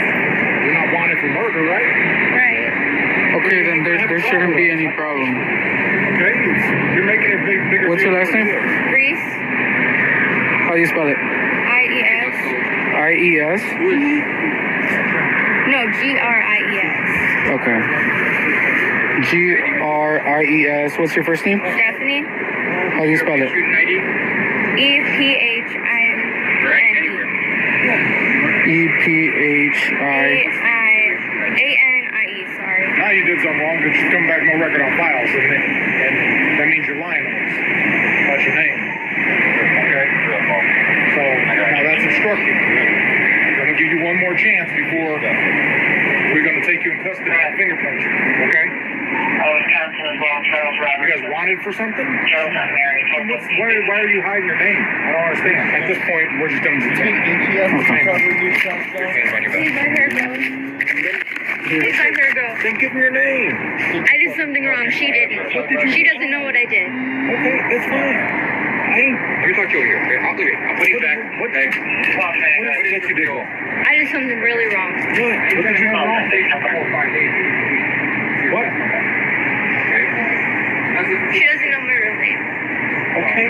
You're not wanted for murder, right? Right. Okay, then there shouldn't be any problem. Okay, you're making it bigger. What's your last name? Reese. How do you spell it? I-E-S. I-E-S? No, G-R-I-E-S. Okay. G-R-I-E-S. What's your first name? Stephanie. How do you spell it? E-P-H-I-N-E. E-P-H-I... sorry. Now you did something wrong because you come back no record on files, and that means you're lying on us. That's your name. Okay? So, now that's obstructing. I'm going to give you one more chance before we're going to take you in custody and fingerprint you. Okay? You guys wanted for something? Why are you hiding your name? I don't understand. At this point, we're just going to detain you. Please let her go. Please let her go. Then give me your name. I did something wrong. She didn't. She doesn't know what I did. Okay, that's fine. Let me talk to you here. Okay, I'll leave it. I'll put it back. What did you do? I did something really wrong. What did you do wrong? What? She doesn't know my real name. Okay.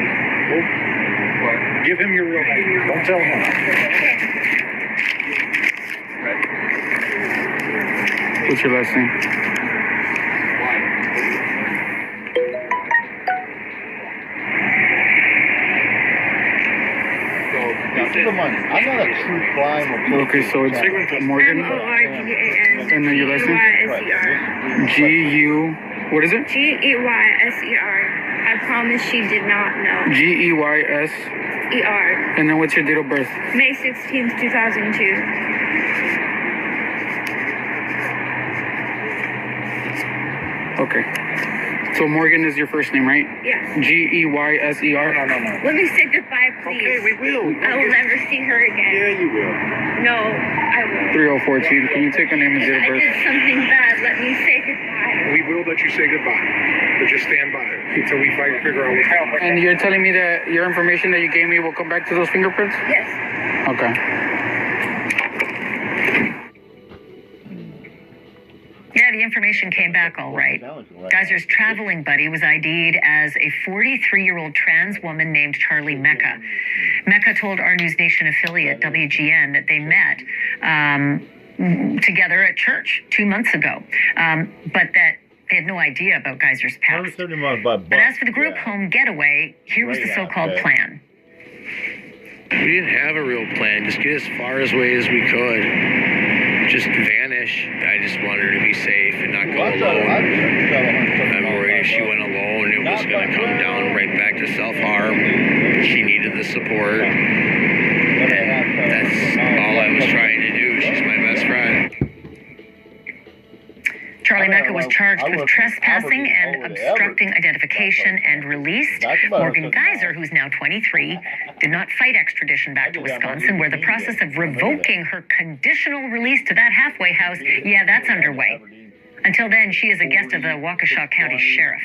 Well, give him your real name. Don't tell him. What's your last name? I'm not a true crime reporter. Okay, so it's Morgan. M-O-R-G-A-N. And then your last name? G-E-Y-S-E-R. G-U... What is it? G-E-Y-S-E-R. I promise she did not know. G-E-Y-S... E-R. And then what's your date of birth? May 16th, 2002. Okay. So So Morgan is your first name, right? Yes. Geyser. No. Let me say goodbye, please. Okay, we will. I will never see her again. Yeah, you will. No, I won't. 3014. Can you take her name and date of I birth? did something bad. Let me say goodbye. We will let you say goodbye, but just stand by until we figure out what's happening. And you're telling me that your information that you gave me will come back to those fingerprints? Yes. Okay. Yeah, the information came back all right. Geyser's traveling buddy was ID'd as a 43-year-old trans woman named Charlie Mecca. Mecca told our News Nation affiliate, WGN, that they met together at church 2 months ago, but that they had no idea about Geyser's past. But as for the group home getaway, here was the so-called plan. We didn't have a real plan, just get as far away as we could. Just vanish. I just wanted her to be safe and not go alone. I'm worried if she went alone, it was going to come down right back to self-harm. She needed the support. And that's all I was trying to do. She's my best friend. Charlie Mecca was charged with trespassing and obstructing identification and released. Morgan Geyser, who's now 23, did not fight extradition back to Wisconsin, where the process of revoking her conditional release to that halfway house, yeah, that's underway. Until then, she is a guest of the Waukesha County Sheriff.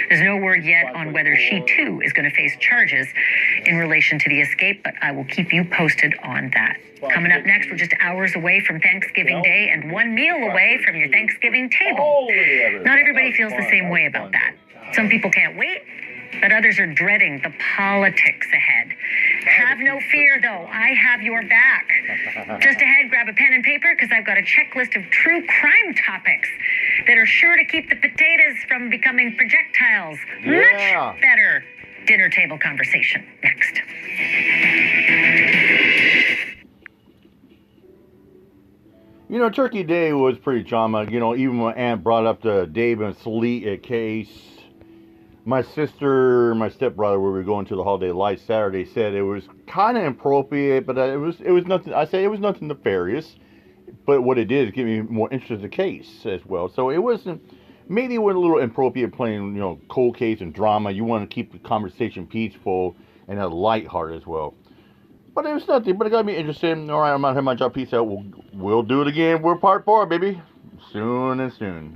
There's no word yet on whether she, too, is going to face charges in relation to the escape, but I will keep you posted on that. Coming up next, we're just hours away from Thanksgiving Day and one meal away from your Thanksgiving table. Not everybody feels the same way about that. Some people can't wait, but others are dreading the politics ahead. Have no fear, though. I have your back. Just ahead, grab a pen and paper, because I've got a checklist of true crime topics that are sure to keep the potatoes from becoming projectiles. Much better. Dinner table conversation next. You know, Turkey Day was pretty drama. You know, even when Aunt brought up the Dave and Celeste case, my sister, my stepbrother, we were going to the Holiday Lights Saturday, said it was kind of inappropriate, but it was nothing. I say it was nothing nefarious, but what it did is give me more interest in the case as well. So it wasn't. Maybe it was a little inappropriate playing, you know, cold case and drama. You want to keep the conversation peaceful and a light heart as well. But it was nothing. But it got me interested. All right, I'm out here. My job. Peace out. We'll do it again. We're part 4, baby. Soon and soon.